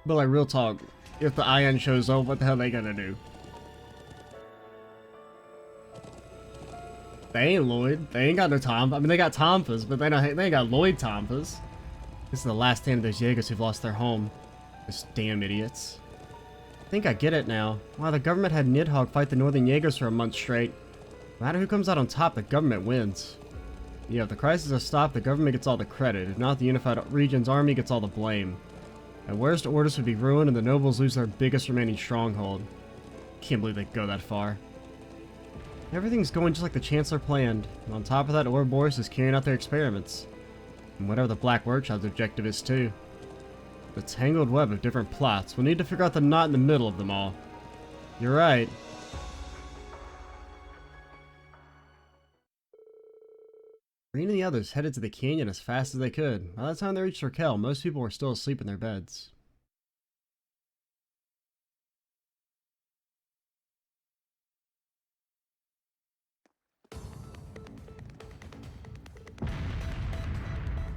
But like, real talk, if the Ion shows up, what the hell are they gonna do? They ain't Lloyd. They ain't got no Tom. I mean, they got Tompas, but they ain't got Lloyd Tompas. This is the last stand of those Jaegers who've lost their home. Those damn idiots. I think I get it now. Wow, the government had Nidhogg fight the Northern Jaegers for a month straight. No matter who comes out on top, the government wins. Yeah, if the crisis is stopped, the government gets all the credit. If not, the Unified Region's army gets all the blame. At worst, Ordis would be ruined and the nobles lose their biggest remaining stronghold. Can't believe they go that far. Everything's going just like the Chancellor planned. And on top of that, Ouroboros is carrying out their experiments. And whatever the Black Workshop's objective is too. The tangled web of different plots. We'll need to figure out the knot in the middle of them all. You're right. Green and the others headed to the canyon as fast as they could. By the time they reached Raquel, most people were still asleep in their beds.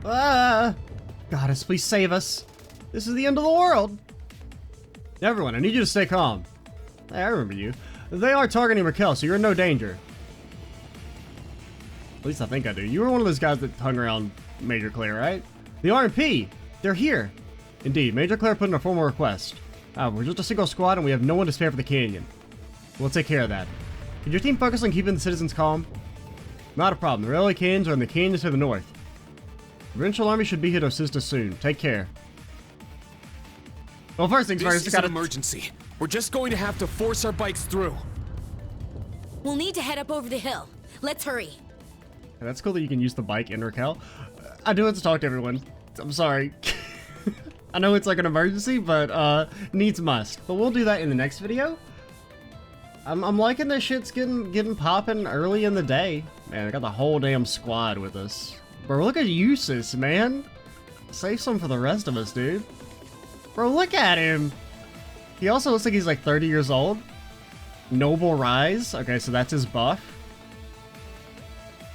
Ah! Goddess, please save us. This is the end of the world. Everyone, I need you to stay calm. Hey, I remember you. They are targeting Raquel, so you're in no danger. At least I think I do. You were one of those guys that hung around Major Claire, right? The RMP! They're here! Indeed, Major Claire put in a formal request. We're just a single squad and we have no one to spare for the canyon. We'll take care of that. Could your team focus on keeping the citizens calm? Not a problem. The railway canyons are in the canyons to the north. The provincial army should be here to assist us soon. Take care. Well, first things first, this is an emergency. We're just going to have to force our bikes through. We'll need to head up over the hill. Let's hurry. That's cool that you can use the bike in Raquel. I do have to talk to everyone. I'm sorry. I know it's like an emergency, but needs must. But we'll do that in the next video. I'm liking this shit's getting popping early in the day. Man, I got the whole damn squad with us. Bro, look at Eustace, man. Save some for the rest of us, dude. Bro, look at him. He also looks like he's like 30 years old. Noble Rise. Okay, so that's his buff.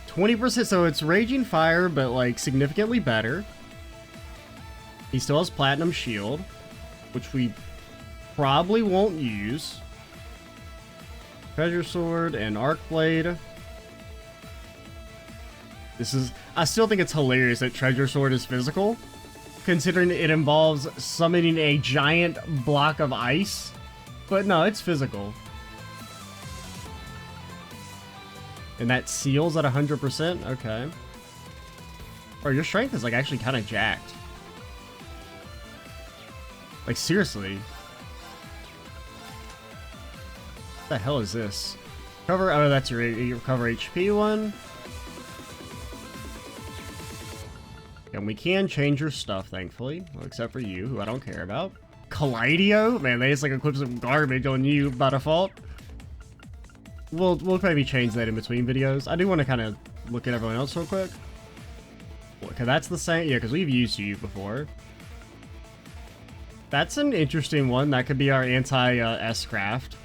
20%, so it's Raging Fire, but like significantly better. He still has Platinum Shield, which we probably won't use. Treasure Sword and Arc Blade. I still think it's hilarious that Treasure Sword is physical, considering it involves summoning a giant block of ice. But no, it's physical. And that seals at 100%? Okay. Or your strength is like actually kind of jacked. Like seriously. What the hell is this? Cover, oh that's your cover HP one. And we can change your stuff, thankfully. Well, except for you, who I don't care about. Kaleidio? Man, they just like equip some garbage on you by default. We'll maybe change that in between videos. I do want to kind of look at everyone else real quick. Okay, that's the same. Yeah, because we've used you before. That's an interesting one. That could be our anti-S-Craft.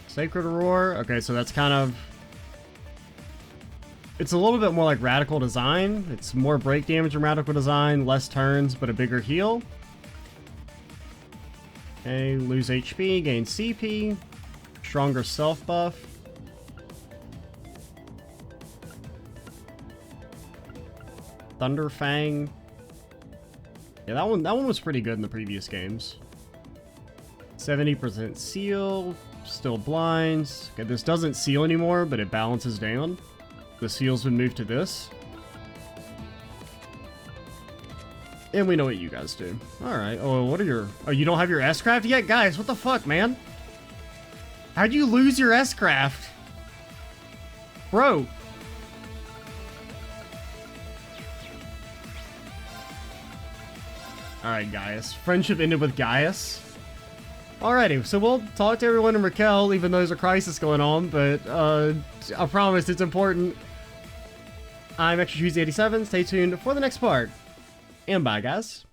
Sacred Roar. Okay, so that's kind of... It's a little bit more like Radical Design. It's more break damage than Radical Design, less turns, but a bigger heal. Okay, lose HP, gain CP, stronger self buff. Thunder Fang. Yeah, that one was pretty good in the previous games. 70% seal, still blinds. Okay, this doesn't seal anymore, but it balances down. The seal's been moved to this. And we know what you guys do. Alright. Oh, what are your... Oh, you don't have your S-Craft yet? Guys, what the fuck, man? How'd you lose your S-Craft? Bro. Alright, Gaius. Friendship ended with Gaius. Alrighty, so we'll talk to everyone in Raquel, even though there's a crisis going on, but I promise it's important. I'm Extra Cheesy 87. Stay tuned for the next part. And bye, guys.